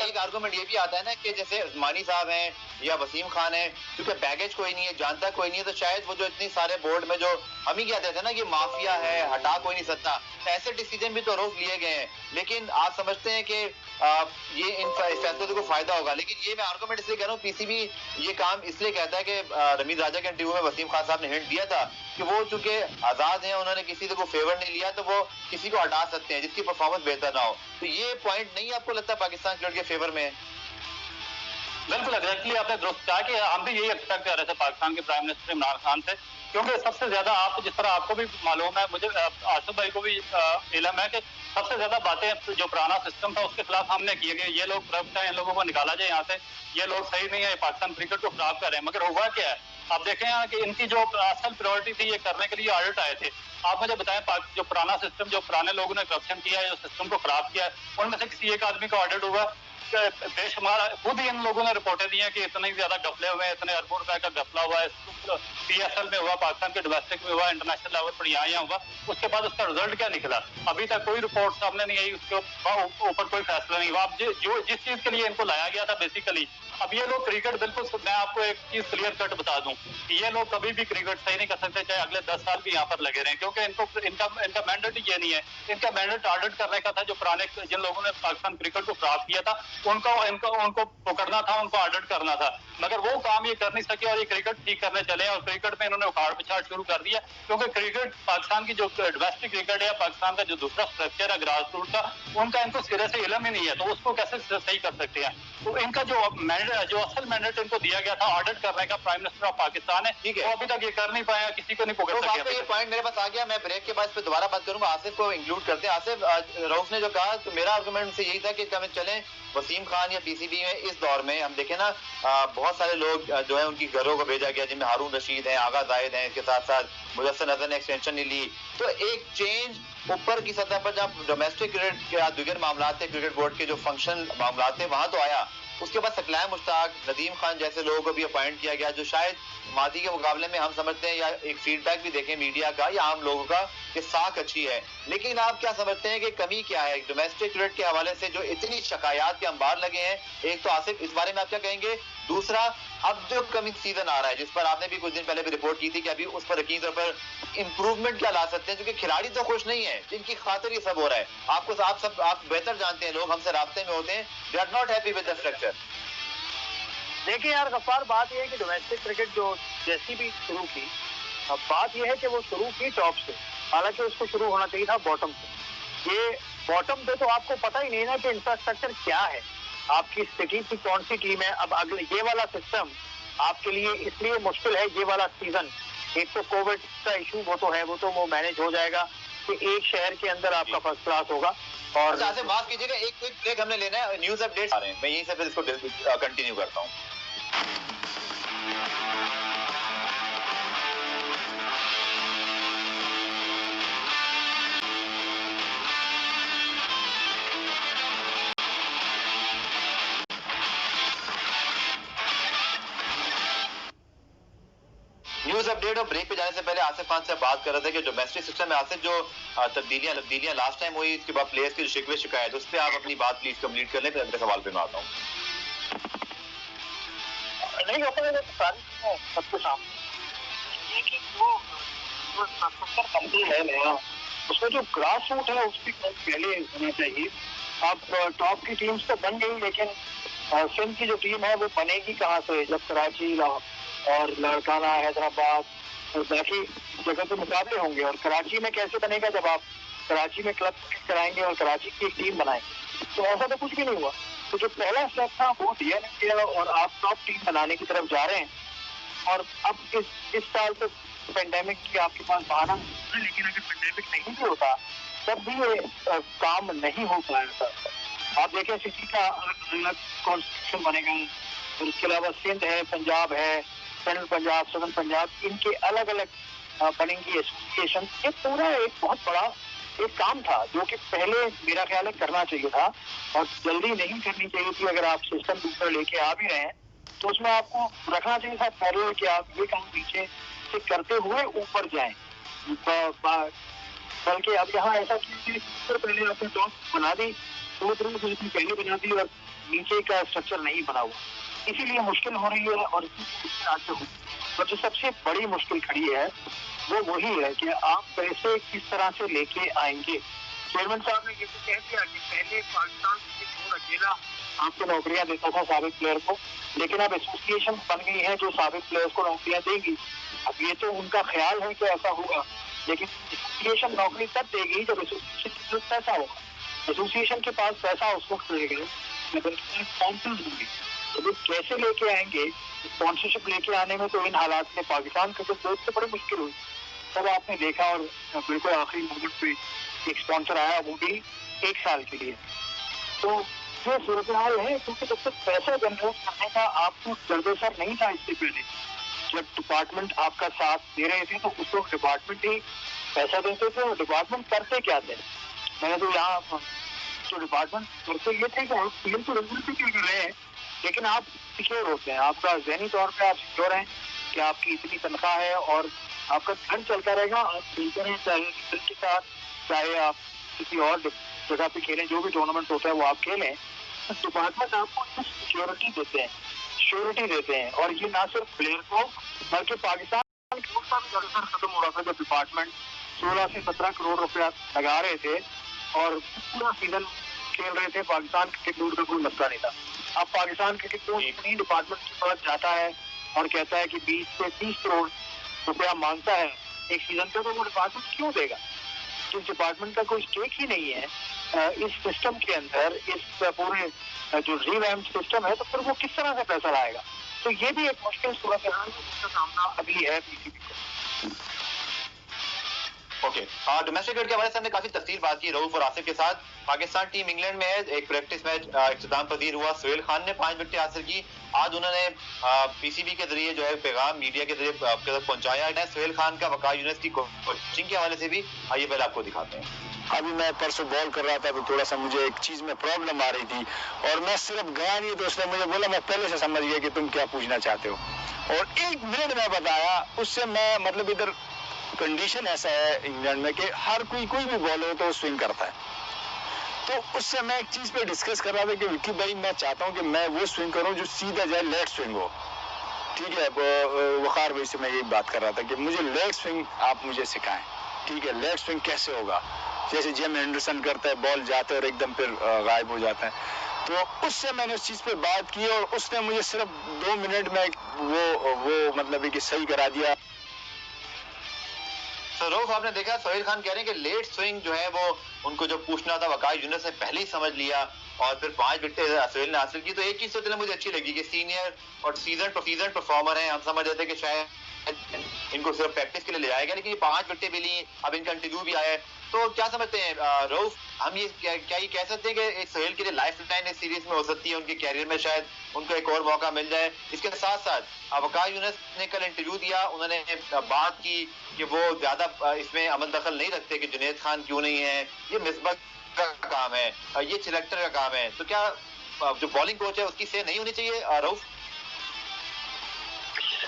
एक आर्गुमेंट ये भी आता है ना कि जैसे उस्मानी साहब हैं या वसीम खान है, क्योंकि बैगेज कोई नहीं है, जानता कोई नहीं है, तो शायद वो जो इतनी सारे बोर्ड में जो हम ही कहते थे ना कि माफिया है, हटा कोई नहीं सकता, ऐसे डिसीजन भी तो रोक लिए गए हैं। लेकिन आप समझते हैं कि ये इन फैसलों को फायदा होगा। लेकिन ये मैं आर्गुमेंट इसलिए कह रहा हूँ, PCB ये काम इसलिए कहता है कि रमीज राजा के इंटरव्यू में वसीम खान साहब ने हिंट दिया था कि वो चूंकि आजाद हैं, उन्होंने किसी से कोई फेवर नहीं लिया, तो वो किसी को हटा सकते हैं जिसकी परफॉर्मेंस बेहतर ना हो। तो ये पॉइंट नहीं आपको लगता पाकिस्तान क्रिकेट के फेवर में है? बिल्कुल एग्जैक्टली आपने दुरुस्त कहा कि हम भी यही एक्सपेक्ट कर रहे थे पाकिस्तान के प्राइम मिनिस्टर इमरान खान से, क्योंकि सबसे ज्यादा आप जिस तरह आपको भी मालूम है, मुझे आसिफ भाई को भी इल्म है कि सबसे ज्यादा बातें जो पुराना सिस्टम था उसके खिलाफ हमने किए कि ये लोग करप्ट हैं, इन लोगों को निकाला जाए यहाँ से, ये लोग सही नहीं है, पाकिस्तान क्रिकेट को खराब कर रहे हैं। मगर हुआ क्या है, आप देखें यहाँ कि इनकी जो असल प्रायोरिटी थी ये करने के लिए ऑडिट आए थे। आप मुझे बताएं, जो पुराना सिस्टम, जो पुराने लोगों ने करप्शन किया है, जो सिस्टम को खराब किया है, उनमें से किसी एक आदमी का ऑडिट हुआ? बेशुमार खुद ही इन लोगों ने रिपोर्टें दी हैं कि इतने ज्यादा गफले हुए हैं, इतने अरबों रुपए का गफला हुआ है, PSL में हुआ, पाकिस्तान के डोमेस्टिक में हुआ, इंटरनेशनल लेवल पर यहाँ हुआ, उसके बाद उसका रिजल्ट क्या निकला? अभी तक कोई रिपोर्ट सामने नहीं आई, उसके ऊपर कोई फैसला नहीं हुआ। अब जो जिस चीज के लिए इनको लाया गया था बेसिकली, अब ये लोग क्रिकेट बिल्कुल, मैं आपको एक चीज क्लियर कट बता दूं, ये लोग कभी भी क्रिकेट सही नहीं कर सकते, चाहे अगले 10 साल भी यहाँ पर लगे रहें, क्योंकि इनका मैंडेट ये नहीं है। इनका मैंडेट ऑडिट करने का था, जो पुराने जिन लोगों ने पाकिस्तान क्रिकेट को खराब किया था उनको पकड़ना था, उनको ऑडिट करना था, मगर वो काम ये कर नहीं सके और ये क्रिकेट ठीक करने चले, और क्रिकेट में इन्होंने उखाड़ पिछाड़ शुरू कर दिया। क्योंकि क्रिकेट, पाकिस्तान की जो डोमेस्टिक क्रिकेट है, पाकिस्तान का जो दूसरा स्ट्रक्चर है ग्रास रूट का, उनका इनको सिरे से इल्म ही नहीं है, तो उसको कैसे सही कर सकते हैं? तो इनका जो असल मैंडेट इनको दिया गया था ऑडिट करने का, प्राइम मिनिस्टर ऑफ पाकिस्तान है, ठीक है, वो अभी तक ये कर नहीं पाया, किसी को नहीं पकड़ सके। ये पॉइंट मेरे पास आ गया, मैं ब्रेक के बाद इस पे दोबारा बात करूंगा। आसिफ को इंक्लूड करते हैं। आसिफ, रऊफ ने जो कहा, तो मेरा आर्गुमेंट से यही था कि हम चलें वसीम खान या PCB में। इस दौर में हम देखें ना, बहुत सारे लोग जो है उनकी घरों को भेजा गया, जिनमें हारून रशीद हैं, आगा जाहिद हैं, इसके साथ साथ मुजस्सर नजर ने एक्सटेंशन नहीं ली। तो एक चेंज ऊपर की सतह पर, जब डोमेस्टिक क्रिकेट के दीगर मामला थे, क्रिकेट बोर्ड के जो फंक्शन मामला थे, वहां तो आया। उसके बाद सकलाय मुश्ताक, नदीम खान जैसे लोगों को भी अपॉइंट किया गया, जो शायद मादी के मुकाबले में हम समझते हैं, या एक फीडबैक भी देखें मीडिया का या आम लोगों का, कि साख अच्छी है। लेकिन आप क्या समझते हैं कि कमी क्या है डोमेस्टिक क्रिकेट के हवाले से, जो इतनी शिकायत के अंबार लगे हैं? एक तो आसिफ, इस बारे में आप क्या कहेंगे? दूसरा, अब जो कमिंग सीजन आ रहा है, जिस पर आपने भी कुछ दिन पहले भी रिपोर्ट की थी, कि अभी उस पर यकीन तौर पर इंप्रूवमेंट क्या ला सकते हैं? क्योंकि खिलाड़ी तो खुश नहीं है, जिनकी खातिर ये सब हो रहा है। आप बेहतर जानते हैं, लोग हमसे रास्ते में होते हैं, they are not happy with the structure. देखिए यार गफ्फार, बात यह है कि डोमेस्टिक क्रिकेट जो जैसी भी शुरू की, अब बात यह है कि वो शुरू की टॉप से, हालांकि उसको शुरू होना चाहिए था बॉटम से। ये बॉटम पे तो आपको पता ही नहीं ना कि इंफ्रास्ट्रक्चर क्या है, आपकी सिटी की कौन सी टीम है। अब अगले ये वाला सिस्टम आपके लिए इसलिए मुश्किल है, ये वाला सीजन, एक तो कोविड का इशू वो मैनेज हो जाएगा कि एक शहर के अंदर आपका फर्स्ट क्लास होगा। और अच्छा, माफ कीजिएगा, एक क्विक ब्रेक हमने लेना है, न्यूज अपडेट्स आ रहे हैं, मैं यहीं से फिर इसको कंटिन्यू करता हूँ। न्यूज अपडेट और ब्रेक पे जाने से पहले आसिफ खान से बात कर रहे थे कि डोमेस्टिक सिस्टम में आसिफ जो तब्दीलियां लास्ट टाइम हुई, इसके बाद प्लेयर्स की जो शिकवे शिकायत, उस पर आप अपनी बात प्लीज कंप्लीट कर लें, फिर अगले सवाल पे मैं आता हूँ। नहीं होता है सबके सामने कि वो है नया, उसमें जो ग्रास रूट है उसकी पहले होना चाहिए। अब टॉप की टीम्स तो बन गई, लेकिन सिंध की जो टीम है वो बनेगी कहाँ से, जब कराची और लाड़काना, हैदराबाद और बाकी जगह पे मुकाबले होंगे। और कराची में कैसे बनेगा, जब आप कराची में क्लब कराएंगे और कराची की एक टीम बनाएंगे? तो ऐसा तो कुछ भी नहीं हुआ। तो जो पहला स्टेप था वो दिया नहीं गया, और आप टॉप टीम बनाने की तरफ जा रहे हैं। और अब इस साल तो पेंडेमिक की आपके पास बहाना है, लेकिन अगर पेंडेमिक नहीं भी होता तब भी ये काम नहीं हो पाया था। आप देखें, सिटी का अलग कॉन्स्टिट्यूशन बनेगा, और उसके अलावा सिंध है, पंजाब है, सेंट्रल पंजाब, सदर्न पंजाब, इनके अलग अलग बनेंगी एसोसिएशन। ये पूरा एक बहुत बड़ा एक काम था, जो कि पहले मेरा ख्याल है करना चाहिए था, और जल्दी नहीं करनी चाहिए थी। अगर आप सिस्टम दूसरा लेके आ भी रहे हैं तो उसमें आपको रखना चाहिए था पहले कि आप ये काम पीछे से करते हुए ऊपर जाएं। बल्कि अब यहाँ ऐसा कि पहले आपने टॉप बना दी, तो पहले बना दी और नीचे का स्ट्रक्चर नहीं बना हुआ, इसीलिए मुश्किल हो रही है। और और जो सबसे बड़ी मुश्किल खड़ी है वो वही है कि आप पैसे किस तरह से लेके आएंगे। चेयरमैन साहब ने ये तो कह दिया कि पहले पाकिस्तान बोर्ड अकेला आपको नौकरियां देता था साबिक प्लेयर को, लेकिन अब एसोसिएशन बन गई है जो साबिक प्लेयर्स को नौकरियां देगी। अब ये तो उनका ख्याल है कि ऐसा होगा, लेकिन एसोसिएशन नौकरी तब देगी जब एसोसिएशन के पास पैसा होगा। एसोसिएशन के पास पैसा उस वक्त रहेगा जब उनके पास स्पॉन्सर्स होंगे। तो वो कैसे लेके आएंगे? स्पॉन्सरशिप लेके आने में तो इन हालात में पाकिस्तान क्रिकेट बोर्ड से बड़ी मुश्किल हुई। तब आपने देखा और बिल्कुल आखिरी मोमेंट पे एक स्पॉन्सर आया, वो भी 1 साल के लिए। तो ये सूरत हाल है, क्योंकि जब तक पैसा जनरेट करने का आपको दरदसर नहीं था इससे पहले, जब डिपार्टमेंट आपका साथ दे रहे थे तो उस वक्त डिपार्टमेंट ही पैसा देते थे। और डिपार्टमेंट करते क्या थे? मैंने तो यहाँ तो डिपार्टमेंट करते ये थे कि आप फील्ड तो रेगुलर कर रहे हैं, लेकिन आप सिक्योर होते हैं, आपका जहनी तौर पे आप सिक्योर हैं कि आपकी इतनी तनख्वाह है और आपका घर चलता रहेगा। आप खेलते रहें, चाहे क्रिकेट के साथ, चाहे आप किसी और जगह पे खेलें, जो भी टूर्नामेंट होता है वो आप खेलें। डिपार्टमेंट आपको सिक्योरिटी देते हैं, श्योरिटी देते हैं। और ये ना सिर्फ प्लेयर को बल्कि पाकिस्तान का भी दरअसल खत्म हो रहा था जब डिपार्टमेंट 16 से 17 करोड़ रुपया लगा रहे थे और पूरा सीजन खेल रहे थे, पाकिस्तान क्रिकेट बोर्ड का कोई मसला नहीं था। अब पाकिस्तान क्रिकेट बोर्ड इतनी डिपार्टमेंट के पास जाता है और कहता है कि 20 से 30 करोड़ रुपया मांगता है एक सीजन का, तो वो डिपार्टमेंट क्यों देगा? जिस डिपार्टमेंट का कोई स्टेक ही नहीं है इस सिस्टम के अंदर, इस पूरे जो रिवैम्प सिस्टम है, तो फिर वो किस तरह से पैसा लाएगा? तो ये भी एक मुश्किल सूरत हाल है जिसका सामना अभी है पीसीबी को। ओके, डोमेस्टिक क्रिकेट के हवाले से हमने काफी तफसील बात की रऊफ और आसिफ के साथ। पाकिस्तान टीम इंग्लैंड में है, एक प्रैक्टिस मैच इख्तिताम पजीर हुआ। सोहेल खान ने 5 विकेट हासिल की। आज उन्होंने पीसीबी के जरिए जो है पैगाम मीडिया के जरिए आपके तक पहुंचाया है। सोहेल खान का वक़ार यूनिवर्सिटी कोचिंग के हवाले से भी आइए पहले आपको दिखाते हैं। अभी मैं परसों बॉल कर रहा था तो थोड़ा सा मुझे एक चीज में प्रॉब्लम आ रही थी और मैं सिर्फ गया नहीं तो उसने मुझे बोला, मैं पहले से समझ गया कि तुम क्या पूछना चाहते हो और 1 मिनट में बताया। उससे मैं मतलब इधर कंडीशन ऐसा है इंग्लैंड में कि हर कोई भी बॉल हो तो स्विंग करता है। तो उससे मैं एक चीज पे डिस्कस कर रहा था कि विक्की भाई मैं चाहता हूँ कि मैं वो स्विंग करूँ जो सीधा जाए, लेग स्विंग हो। ठीक है, वकार भाई से मैं यही बात कर रहा था कि मुझे लेग स्विंग आप मुझे सिखाएं। ठीक है, लेग स्विंग कैसे होगा? जैसे जेम एंडरसन करता है, बॉल जाता है और एकदम फिर गायब हो जाता है। तो उससे मैंने उस चीज पे बात की और उसने मुझे सिर्फ 2 मिनट में वो मतलब कि सही करा दिया। तो रऊफ, आपने देखा सोहेल खान कह रहे हैं कि लेट स्विंग जो है वो उनको जो पूछना था वक़ार यूनिस ने पहले ही समझ लिया और फिर 5 विकेट सोहेल ने हासिल की। तो एक चीज तो मुझे अच्छी लगी कि सीनियर और सीजन परफॉर्मर हैं। हम समझ रहे थे कि शायद इनको सिर्फ प्रैक्टिस के लिए ले जाएगा, लेकिन ये 5 विकेट भी ली, अब इनका इंटरव्यू भी आया है। तो क्या समझते हैं रऊफ, हम ये क्या ये कह सकते हैं कि एक सोहेल के लिए लाइफ लाइन इस सीरीज में हो सकती है, उनके कैरियर में शायद उनको एक और मौका मिल जाए? इसके साथ साथ वक़ार यूनिस ने कल इंटरव्यू दिया, उन्होंने बात की कि वो ज्यादा इसमें अमल दखल नहीं रखते कि जुनैद खान क्यों नहीं है, ये मिसबा का काम है, ये सिलेक्टर का काम है। तो क्या जो बॉलिंग कोच है उसकी से नहीं होनी चाहिए रऊफ?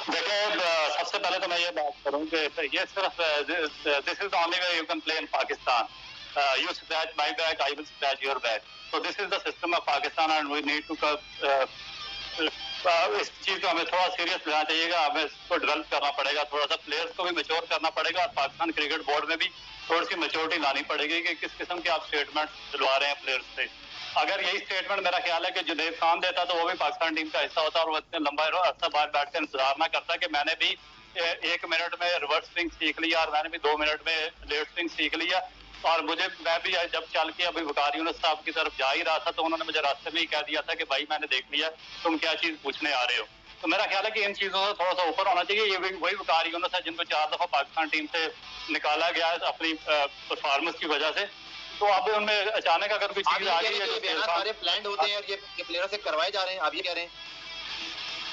देखिए, सबसे पहले तो मैं ये बात करूं कि ये सिर्फ this is the only way you can play in Pakistan. You scratch my back, I will scratch your back. तो this is the system of Pakistan and we need to इस चीज को हमें थोड़ा सीरियस लेना चाहिएगा। हमें इसको डेवलप करना पड़ेगा, थोड़ा सा प्लेयर्स को भी मैच्योर करना पड़ेगा और पाकिस्तान क्रिकेट बोर्ड में भी थोड़ी सी मैच्योरिटी लानी पड़ेगी कि किस किस्म के आप स्टेटमेंट दिलवा रहे हैं प्लेयर्स से। अगर यही स्टेटमेंट मेरा ख्याल है कि जुनैद खान देता तो वो भी पाकिस्तान टीम का हिस्सा होता और वो इतने लंबा अर्सा बाहर बैठ कर इंतजार ना करता कि मैंने भी 1 मिनट में रिवर्स स्विंग सीख लिया और मैंने भी 2 मिनट में लेट स्विंग सीख लिया। और मैं भी जब चल के अभी वक़ार यूनिस साहब की तरफ जा ही रहा था तो उन्होंने मुझे रास्ते में ही कह दिया था कि भाई मैंने देख लिया, तुम क्या चीज पूछने आ रहे हो। तो मेरा ख्याल है कि इन चीजों से थोड़ा सा ऊपर होना चाहिए। ये वही वक़ार यूनिस है जिनको 4 दफा पाकिस्तान टीम से निकाला गया है अपनी परफॉर्मेंस की वजह से। तो अब उनमें अचानक अगर कोई चीज आ गई है, सारे प्लान होते हैं और ये प्लेयरों से करवाए जा रहे हैं, आप ये कह रहे हैं?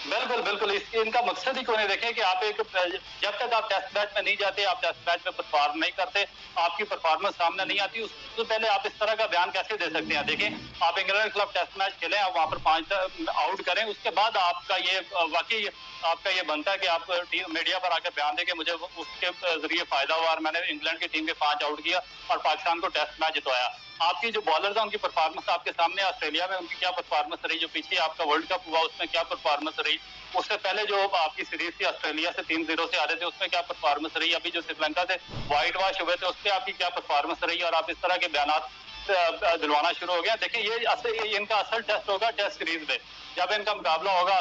बिल्कुल इनका मकसद ही क्यों नहीं देखें कि आप जब तक आप टेस्ट मैच में नहीं जाते, आप टेस्ट मैच में परफॉर्म नहीं करते, आपकी परफॉर्मेंस सामने नहीं आती, उससे पहले आप इस तरह का बयान कैसे दे सकते हैं? देखें, आप इंग्लैंड के खिलाफ टेस्ट मैच खेलें, आप वहां पर 5 आउट करें, उसके बाद आपका ये वाकई आपका ये बनता है कि आप मीडिया पर आकर बयान दें कि मुझे उसके जरिए फायदा हुआ और मैंने इंग्लैंड की टीम के 5 आउट किया और पाकिस्तान को टेस्ट मैच जितवाया। आपकी जो बॉलर्स हैं उनकी परफॉर्मेंस आपके सामने, ऑस्ट्रेलिया में उनकी क्या परफॉर्मेंस रही, जो पीछे आपका वर्ल्ड कप हुआ उसमें क्या परफॉर्मेंस रही, उससे पहले जो आपकी सीरीज थी ऑस्ट्रेलिया से 3-0 से आ रहे थे उसमें क्या परफॉर्मेंस रही, अभी जो श्रीलंका से व्हाइट वॉश हुए थे उस पर आपकी क्या परफॉर्मेंस रही। और आप इस तरह के बयान दिलवाना शुरू हो गया। देखिए ये इनका असल टेस्ट होगा टेस्ट सीरीज में, जब इनका मुकाबला होगा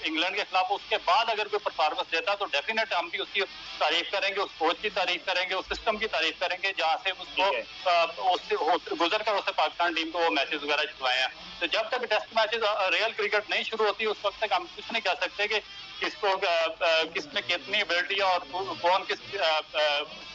इंग्लैंड के खिलाफ, उसके बाद अगर कोई परफॉर्मेंस देता तो डेफिनेट हम भी उसकी तारीफ करेंगे, उस कोच की तारीफ करेंगे, उस सिस्टम की तारीफ करेंगे जहां से उसको गुजर कर उससे पाकिस्तान टीम को वो मैचेस वगैरह जितवाए हैं। तो जब तक टेस्ट मैचेस रियल क्रिकेट नहीं शुरू होती उस वक्त तक हम कुछ नहीं कह सकते कि किसको किसमें कितनी एबिलिटी है और कौन किस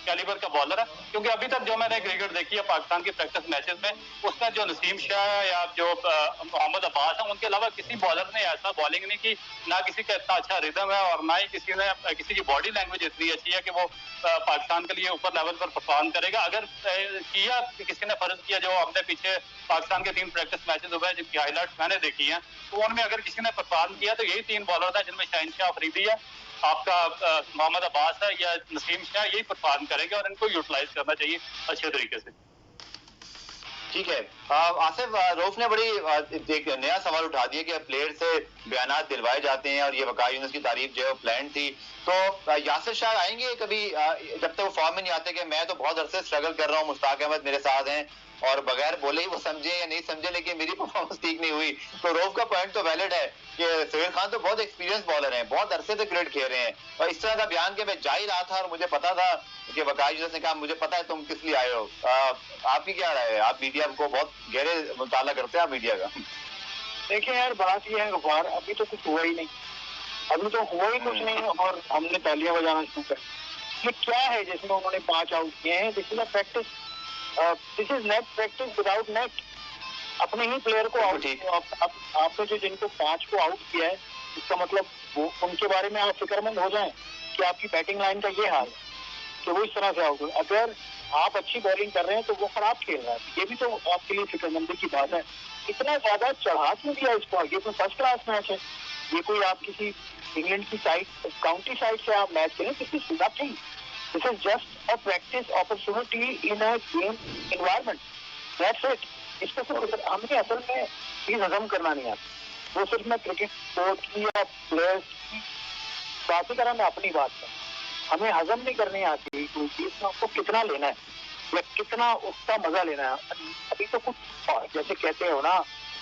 कैलिबर का बॉलर है, क्योंकि अभी तक जो मैंने क्रिकेट देखी है पाकिस्तान के प्रैक्टिस मैचेस में, उसमें जो नसीम शाह है या जो मोहम्मद अब्बास है, उनके अलावा किसी बॉलर ने ऐसा बॉलिंग नहीं की, ना किसी का इतना अच्छा रिदम है और ना ही किसी की बॉडी लैंग्वेज इतनी अच्छी है कि वो पाकिस्तान के लिए ऊपर लेवल पर परफॉर्म करेगा। अगर किया किसी ने फर्ज किया, जो हमने पीछे पाकिस्तान के 3 प्रैक्टिस मैचेस हुए हैं जिनकी हाईलाइट्स मैंने देखी हैं, तो उनमें अगर किसी ने परफॉर्म किया तो यही 3 बॉलर हैं, जिनमें शाहिनशाह अफरीदी है, आपका मोहम्मद अब्बास है या नसीम शाह, यही परफॉर्म करेंगे और इनको यूटिलाइज करना चाहिए अच्छे तरीके से। ठीक है आसिफ, रऊफ ने बड़ी एक नया सवाल उठा दिया कि प्लेयर से बयान दिलवाए जाते हैं और ये वकाई यूनुस की तारीफ जो है प्लान थी, तो यासिर शाह आएंगे कभी जब तक वो फॉर्म में नहीं आते कि मैं तो बहुत अरसे स्ट्रगल कर रहा हूँ, मुश्ताक अहमद मेरे साथ हैं और बगैर बोले ही वो समझे या नहीं समझे लेकिन मेरी परफॉर्मेंस ठीक नहीं हुई। तो रऊफ का पॉइंट तो वैलिड है कि सोहेल खान तो बहुत एक्सपीरियंस बॉलर हैं, बहुत अरसे से क्रिकेट खेल रहे हैं और इस तरह का बयान के मैं जा ही रहा था और मुझे पता था कि वकाई यूनुस ने कहा मुझे पता है तुम किस लिए आए हो। आपकी क्या राय है? आप मीडिया को बहुत गहरे मुताला करते हैं आप मीडिया का। देखिए यार, बात ये है गफार, अभी तो कुछ हुआ ही नहीं, अभी तो हुआ ही कुछ नहीं और हमने तालियां बजाना शुरू कर। ये क्या है जिसमें उन्होंने 5 आउट किए हैं? This is a practice, this is net practice without net. अपने ही प्लेयर को आउट, आपने जो जिनको 5 को आउट किया है, इसका मतलब वो उनके बारे में आप फिक्रमंद हो जाएं कि आपकी बैटिंग लाइन का ये हाल है कि वो इस तरह से आउट हो। अगर आप अच्छी बॉलिंग कर रहे हैं तो वो खराब खेल रहा है, ये भी तो आपके लिए फिक्रमंदी की बात है। इतना ज्यादा चढ़ा क्यों दिया इसको? ये तो फर्स्ट क्लास मैच है, ये कोई आप किसी इंग्लैंड की साइड, काउंटी साइड से आप मैच खेलें, this is nothing, this is just a practice opportunity in a game environment, that's it. इसको सिर्फ हमें असल में चीज हजम करना नहीं आता, वो सिर्फ मैं क्रिकेट कोच की या प्लेयर्स की बात ही करा, मैं अपनी बात कर, हमें हजम नहीं करनी आती कोई चीज में, उसको कितना लेना है या कितना उसका मजा लेना है। अभी तो कुछ जैसे कहते हो ना,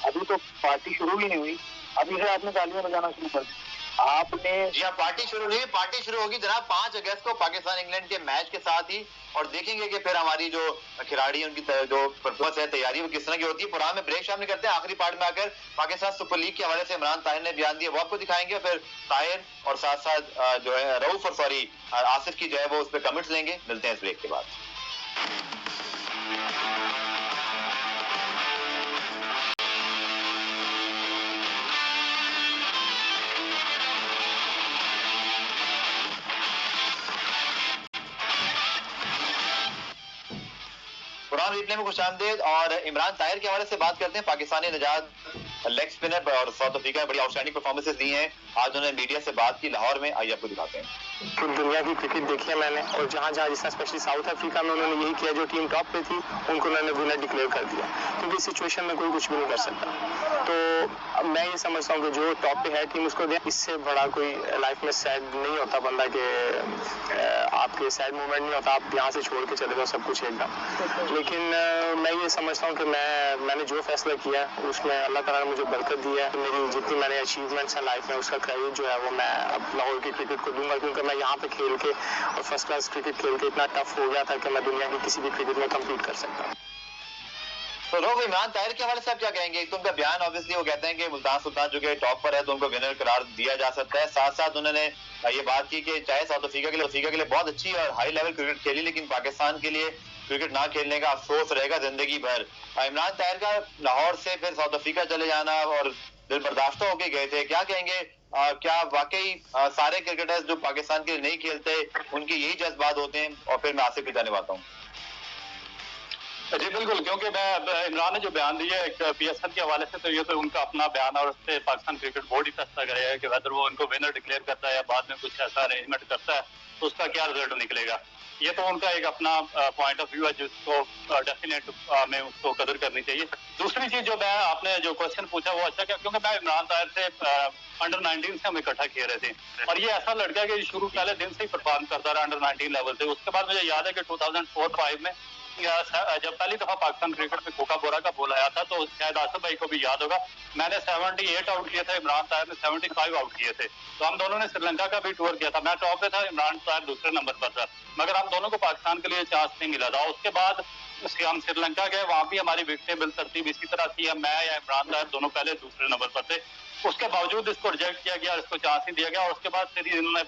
अभी तो पार्टी शुरू ही नहीं हुई, अभी से आपने तालियां बजाना शुरू कर दी आपने। जी हाँ, पार्टी शुरू नहीं, पार्टी शुरू होगी जनाब 5 अगस्त को पाकिस्तान इंग्लैंड के मैच के साथ ही, और देखेंगे कि फिर हमारी जो खिलाड़ी उनकी जो परफॉर्मेंस है, तैयारी वो किस तरह की होती है। प्रोग्राम में ब्रेक शामिल करते हैं, आखिरी पार्ट में आकर पाकिस्तान सुपर लीग के हवाले से इमरान ताहिर ने बयान दिया वो आपको दिखाएंगे, फिर ताहिर और साथ साथ जो है रऊफ और सॉरी आसिफ की जो है वो उस पर कमेंट्स लेंगे। मिलते हैं इस ब्रेक के बाद। कुरान रिप्ले में खुशामदीद और इमरान ताहिर के हवाले से बात करते हैं। पाकिस्तानी निजात लेग स्पिनर और साउथ अफ्रीका में बड़ी आउटस्टैंडिंग परफॉर्मेंसेस दी हैं। आज उन्होंने मीडिया से बात की लाहौर में, आइए आपको दिखाते हैं। पूरी दुनिया की क्रिकेट देखी है मैंने, और जहाँ जहाँ जिस स्पेशली साउथ अफ्रीका में उन्होंने यही किया, जो टीम टॉप पे थी उनको उन्होंने विनर डिक्लेयर कर दिया, क्योंकि इस सिचुएशन में कोई कुछ भी नहीं कर सकता। तो मैं ये समझता हूँ कि जो टॉप पे है टीम उसको दें, इससे बड़ा कोई लाइफ में सैड नहीं होता बंदा के आपके सैड मोमेंट नहीं होता, आप यहाँ से छोड़ के चले जाओ सब कुछ एकदम। लेकिन मैं ये समझता हूँ कि मैंने जो फैसला किया उसमें अल्लाह ताला ने मुझे बरकत दी है। मेरी जितनी मैंने अचीवमेंट्स हैं लाइफ में उसका क्रेडिट जो है वो मैं अब लाहौर की क्रिकेट को दूंगा, क्योंकि मैं यहाँ पे खेल के और फर्स्ट क्लास क्रिकेट खेल के इतना टफ हो गया था कि मैं दुनिया की किसी भी क्रिकेट में कम्पीट कर सकता हूँ। तो लोग इमरान ताहिर के हवाले से आप क्या कहेंगे? तो उनका बयान ऑब्वियसली वो कहते हैं कि मुल्तान सुल्तान जो कि टॉप पर है तो उनको विनर करार दिया जा सकता है। साथ साथ उन्होंने ये बात की कि चाहे साउथ अफ्रीका के लिए बहुत अच्छी और हाई लेवल क्रिकेट खेली, लेकिन पाकिस्तान के लिए क्रिकेट ना खेलने का अफसोस रहेगा जिंदगी भर। इमरान ताहिर का लाहौर से फिर साउथ अफ्रीका चले जाना और दिल बर्दाश्त होके गए थे, क्या कहेंगे? क्या वाकई सारे क्रिकेटर्स जो पाकिस्तान के लिए नहीं खेलते उनके यही जज्बात होते हैं? और फिर मैं आसिफ की जाने आता हूँ। जी बिल्कुल, क्योंकि मैं इमरान ने जो बयान दिया है PSL के हवाले से, तो ये तो उनका अपना बयान है और उससे पाकिस्तान क्रिकेट बोर्ड ही फैसला करेगा कि वेदर वो उनको विनर डिक्लेयर करता है या बाद में कुछ ऐसा अरेंजमेंट करता है तो उसका क्या रिजल्ट निकलेगा। ये तो उनका एक अपना पॉइंट ऑफ व्यू है जिसको डेफिनेट में उसको कदर करनी चाहिए। दूसरी चीज जो मैं आपने जो क्वेश्चन पूछा वो अच्छा क्या, क्योंकि मैं इमरान ताहिर से अंडर 19 से हम इकट्ठा खेल रहे थे और ये ऐसा लड़का है कि शुरू पहले दिन से ही परफॉर्म करता रहा अंडर 19 लेवल से। उसके बाद मुझे याद है कि 2004-5 में जब पहली दफा पाकिस्तान क्रिकेट में कोका बोरा का बॉल आया था तो शायद आसिफ भाई को भी याद होगा, मैंने 78 आउट किए थे, इमरान ताहिर ने 75 आउट किए थे। तो हम दोनों ने श्रीलंका का भी टूर किया था, मैं टॉप पे था, इमरान ताहिर दूसरे नंबर पर था, मगर हम दोनों को पाकिस्तान के लिए चांस नहीं मिला था। उसके बाद हम श्रीलंका गए, वहां भी हमारी विकेटें बिलतरतीब इसी तरह थी, मैं या इमरान ताहिर दोनों पहले दूसरे नंबर पर थे। उसके बावजूद इसको रिजेक्ट किया गया, इसको चांस नहीं दिया गया, और उसके बाद फिर इन्होंने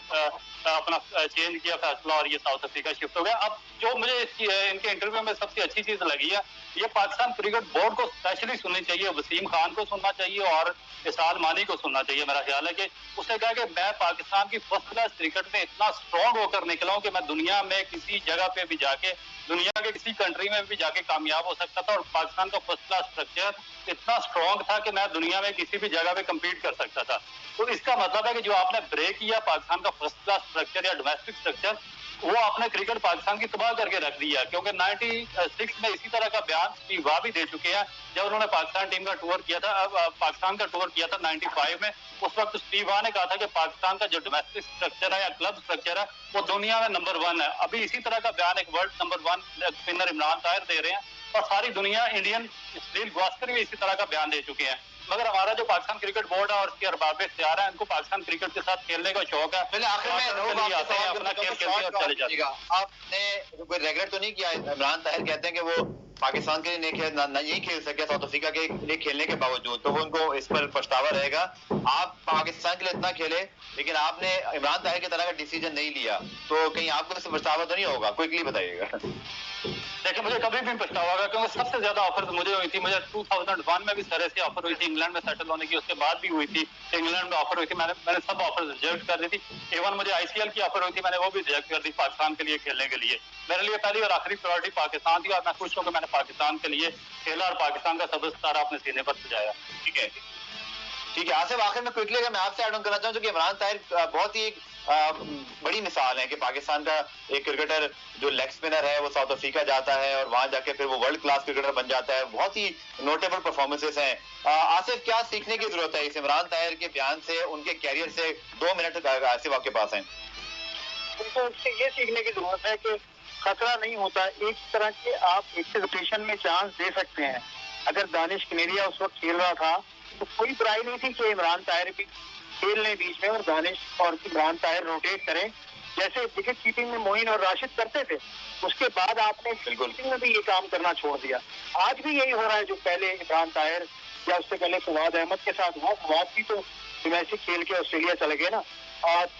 अपना चेंज किया फैसला और ये साउथ अफ्रीका शिफ्ट हो गया। अब जो मुझे इनके इंटरव्यू में सबसे अच्छी चीज लगी है, ये पाकिस्तान क्रिकेट बोर्ड को स्पेशली सुननी चाहिए, वसीम खान को सुनना चाहिए और इसाल मानी को सुनना चाहिए। मेरा ख्याल है कि उसने कहा कि मैं पाकिस्तान की फर्स्ट क्लास क्रिकेट में इतना स्ट्रॉन्ग होकर निकला हूं कि मैं दुनिया में किसी जगह पे भी जाके, दुनिया के किसी कंट्री में भी जाके कामयाब हो सकता था, और पाकिस्तान का फर्स्ट क्लास स्ट्रक्चर इतना स्ट्रॉन्ग था कि मैं दुनिया में किसी भी जगह पे कम्पीट कर सकता था। तो इसका मतलब है कि जो आपने ब्रेक किया पाकिस्तान का फर्स्ट क्लास स्ट्रक्चर या डोमेस्टिक स्ट्रक्चर, वो आपने क्रिकेट पाकिस्तान की तबाह करके रख दिया। क्योंकि 96 में इसी तरह का बयान स्टीव वाह भी दे चुके हैं जब उन्होंने पाकिस्तान टीम का टूर किया था, पाकिस्तान का टूर किया था 95 में। उस वक्त स्टीव वाह ने कहा था कि पाकिस्तान का जो डोमेस्टिक स्ट्रक्चर है या क्लब स्ट्रक्चर है वो दुनिया में नंबर 1 है। अभी इसी तरह का बयान एक world number 1 spinner Imran Tahir दे रहे हैं, और सारी दुनिया, इंडियन सुनील गावस्कर भी इसी तरह का बयान दे चुके हैं। मगर हमारा जो पाकिस्तान क्रिकेट बोर्ड है और उसके अरबाब इख्तियार है, उनको पाकिस्तान क्रिकेट के साथ खेलने का शौक है। पहले आखिर में आते हैं, अपना खेल खेलते हैं और चले जाते हैं। आपने कोई रेगुलर तो नहीं किया? इमरान ताहिर कहते हैं कि वो पाकिस्तान के लिए नहीं खेल सके साउथ अफ्रीका के लिए खेलने के बावजूद, तो वो उनको इस पर पछतावा रहेगा। आप पाकिस्तान के लिए इतना खेले, लेकिन आपने इमरान ताहिर की तरह का डिसीजन नहीं लिया, तो कहीं आपको इससे पछतावा तो नहीं होगा? क्विकली बताइएगा। देखिए, मुझे कभी भी पछतावा होगा, क्योंकि सबसे ज्यादा ऑफर मुझे हुई थी। मुझे 2001 में भी सरे से ऑफर हुई थी, इंग्लैंड में सेटल होने की, उसके बाद भी हुई थी, इंग्लैंड में ऑफर हुई थी, मैंने सब ऑफर रिजेक्ट कर दी थी। इवन मुझे ICL की ऑफर हुई थी, मैंने वो भी रिजेक्ट कर दी पाकिस्तान के लिए खेलने के लिए। मेरे लिए पहली और आखिरी प्रायोरिटी पाकिस्तान थी, और मैं खुश हूँ कि मैंने पाकिस्तान के लिए खेला और पाकिस्तान का सबसे सितारा अपने सीने पर सजाया। ठीक है, ठीक है। आसिफ, आखिर में क्विकली अगर मैं आपसे ऐड ऑन करना चाहूँ कि इमरान ताहिर बहुत ही बड़ी मिसाल है कि पाकिस्तान का एक क्रिकेटर जो लेग स्पिनर है वो साउथ अफ्रीका जाता है और वहां जाके फिर वो वर्ल्ड क्लास क्रिकेटर बन जाता है। बहुत ही नोटेबल परफॉर्मेंसेस हैं। आसिफ, क्या सीखने की जरूरत है इस इमरान ताहिर के बयान से, उनके कैरियर से? 2 मिनट आसिफ आपके पास हैं। तो इससे ये सीखने की जरूरत है कि खतरा नहीं होता, एक तरह के आप एक्सपेक्टेशन में चांस दे सकते हैं। अगर दानिश कनेरिया उस वक्त खेल रहा था तो कोई बुराई नहीं थी कि इमरान ताहिर भी खेल लें बीच में और दानिश और इमरान ताहिर रोटेट करें, जैसे विकेट कीपिंग में मोइन और राशिद करते थे। उसके बाद आपने कीपिंग में भी ये काम करना छोड़ दिया। आज भी यही हो रहा है जो पहले इमरान ताहिर या उससे पहले फवाद अहमद के साथ हुआ। फवाद भी तो डोमेस्टिक खेल के ऑस्ट्रेलिया चले गए ना,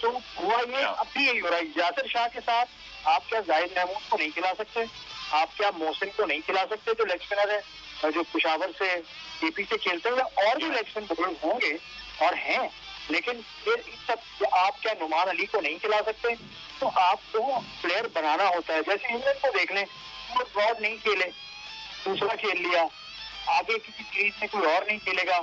तो हुआ ये, अब भी यही हो रहा है। यासिर शाह के साथ आप क्या जाहिद महमूद को नहीं खिला सकते, आप क्या मोहसिन को नहीं खिला सकते जो लेग स्पिनर है, जो पेशावर से KP से खेलते हैं, और भी लेग स्पिन होंगे और हैं, लेकिन फिर इन सब आप क्या नुमान अली को नहीं खिला सकते? तो आपको प्लेयर बनाना होता है। जैसे इंग्लैंड को देख लें, वो ब्रॉड नहीं खेले, दूसरा खेल लिया, आगे किसी सीरीज में कोई और नहीं खेलेगा।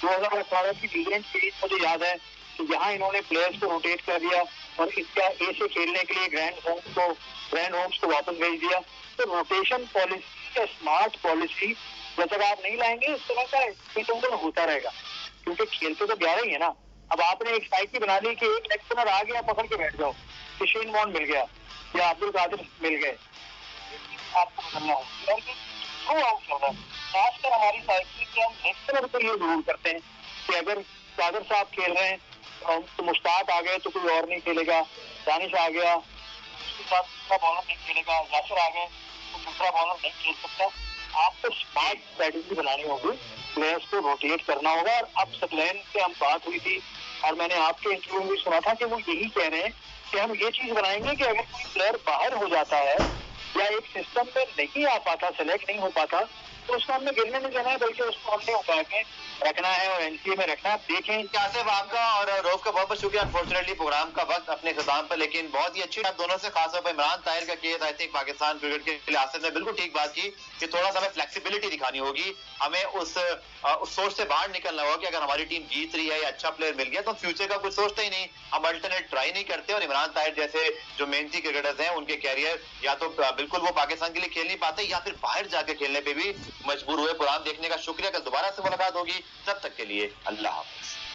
2018 की इंग्लैंड सीरीज मुझे याद है कि यहाँ इन्होंने प्लेयर्स को रोटेट कर दिया और इसका A से खेलने के लिए ग्रैंड होम्स को वापस भेज दिया। तो रोटेशन पॉलिसी, स्मार्ट पॉलिसी जब तक आप नहीं लाएंगे, इस तरह का होता रहेगा, क्योंकि खेलते तो 11 ही है ना। अब आपने एक साइकिल बना ली कि एक लेग स्पिनर आ गया, पकड़ के बैठ जाओ, शेन वॉर्न मिल गया या अब्दुल कादिर मिल गए, आपको बदलना हो। थ्रू आउट चल रहा है। खासकर हमारी साइकिल की हम लेग स्पिनर पर ये जरूर करते हैं कि अगर कादिर साहब खेल रहे हैं तो मुश्ताक आ गए तो कोई और नहीं खेलेगा, दानिश आ गया उसके साथ दूसरा बॉलर नहीं खेलेगा, यासिर आ गए तो दूसरा बॉलर नहीं खेल सकता। आपको स्मार्ट स्ट्रेटेजी बनानी होगी, प्लेयर्स को रोटेट करना होगा। और अब सकलैन से हम बात हुई थी और मैंने आपके इंटरव्यू में सुना था कि वो यही कह रहे हैं कि हम ये चीज बनाएंगे कि अगर कोई प्लेयर बाहर हो जाता है या एक सिस्टम में नहीं आ पाता, सेलेक्ट नहीं हो पाता, तो उसको हमने गिरने नहीं देना है, बल्कि उसको हमने उठा के रखना है और NCA में रखना है। देखें, आसिफ, आपका और रोफ का बहुत बहुत शुक्रिया। अनफॉर्चुनेटली प्रोग्राम का वक्त अपने खिताम पर, लेकिन बहुत ही अच्छी आप दोनों से, खासतौर पर इमरान ताहिर का case, I think Pakistan cricket के लिए आसिफ ने बिल्कुल ठीक बात की कि थोड़ा सा हमें फ्लेक्सिबिलिटी दिखानी होगी। हमें उस सोच से बाहर निकलना होगा कि अगर हमारी टीम जीत रही है या अच्छा प्लेयर मिल गया तो फ्यूचर का कुछ सोचते ही नहीं, हम अल्टरनेट ट्राई नहीं करते। और इमरान ताहिर जैसे जो मेहनती क्रिकेटर्स हैं, उनके कैरियर या तो बिल्कुल वो पाकिस्तान के लिए खेल नहीं पाते या फिर बाहर जाके खेलने पे भी मजबूर हुए। प्रोग्राम देखने का शुक्रिया। कल दोबारा से मुलाकात होगी, तब तक के लिए अल्लाह हाफ़िज़।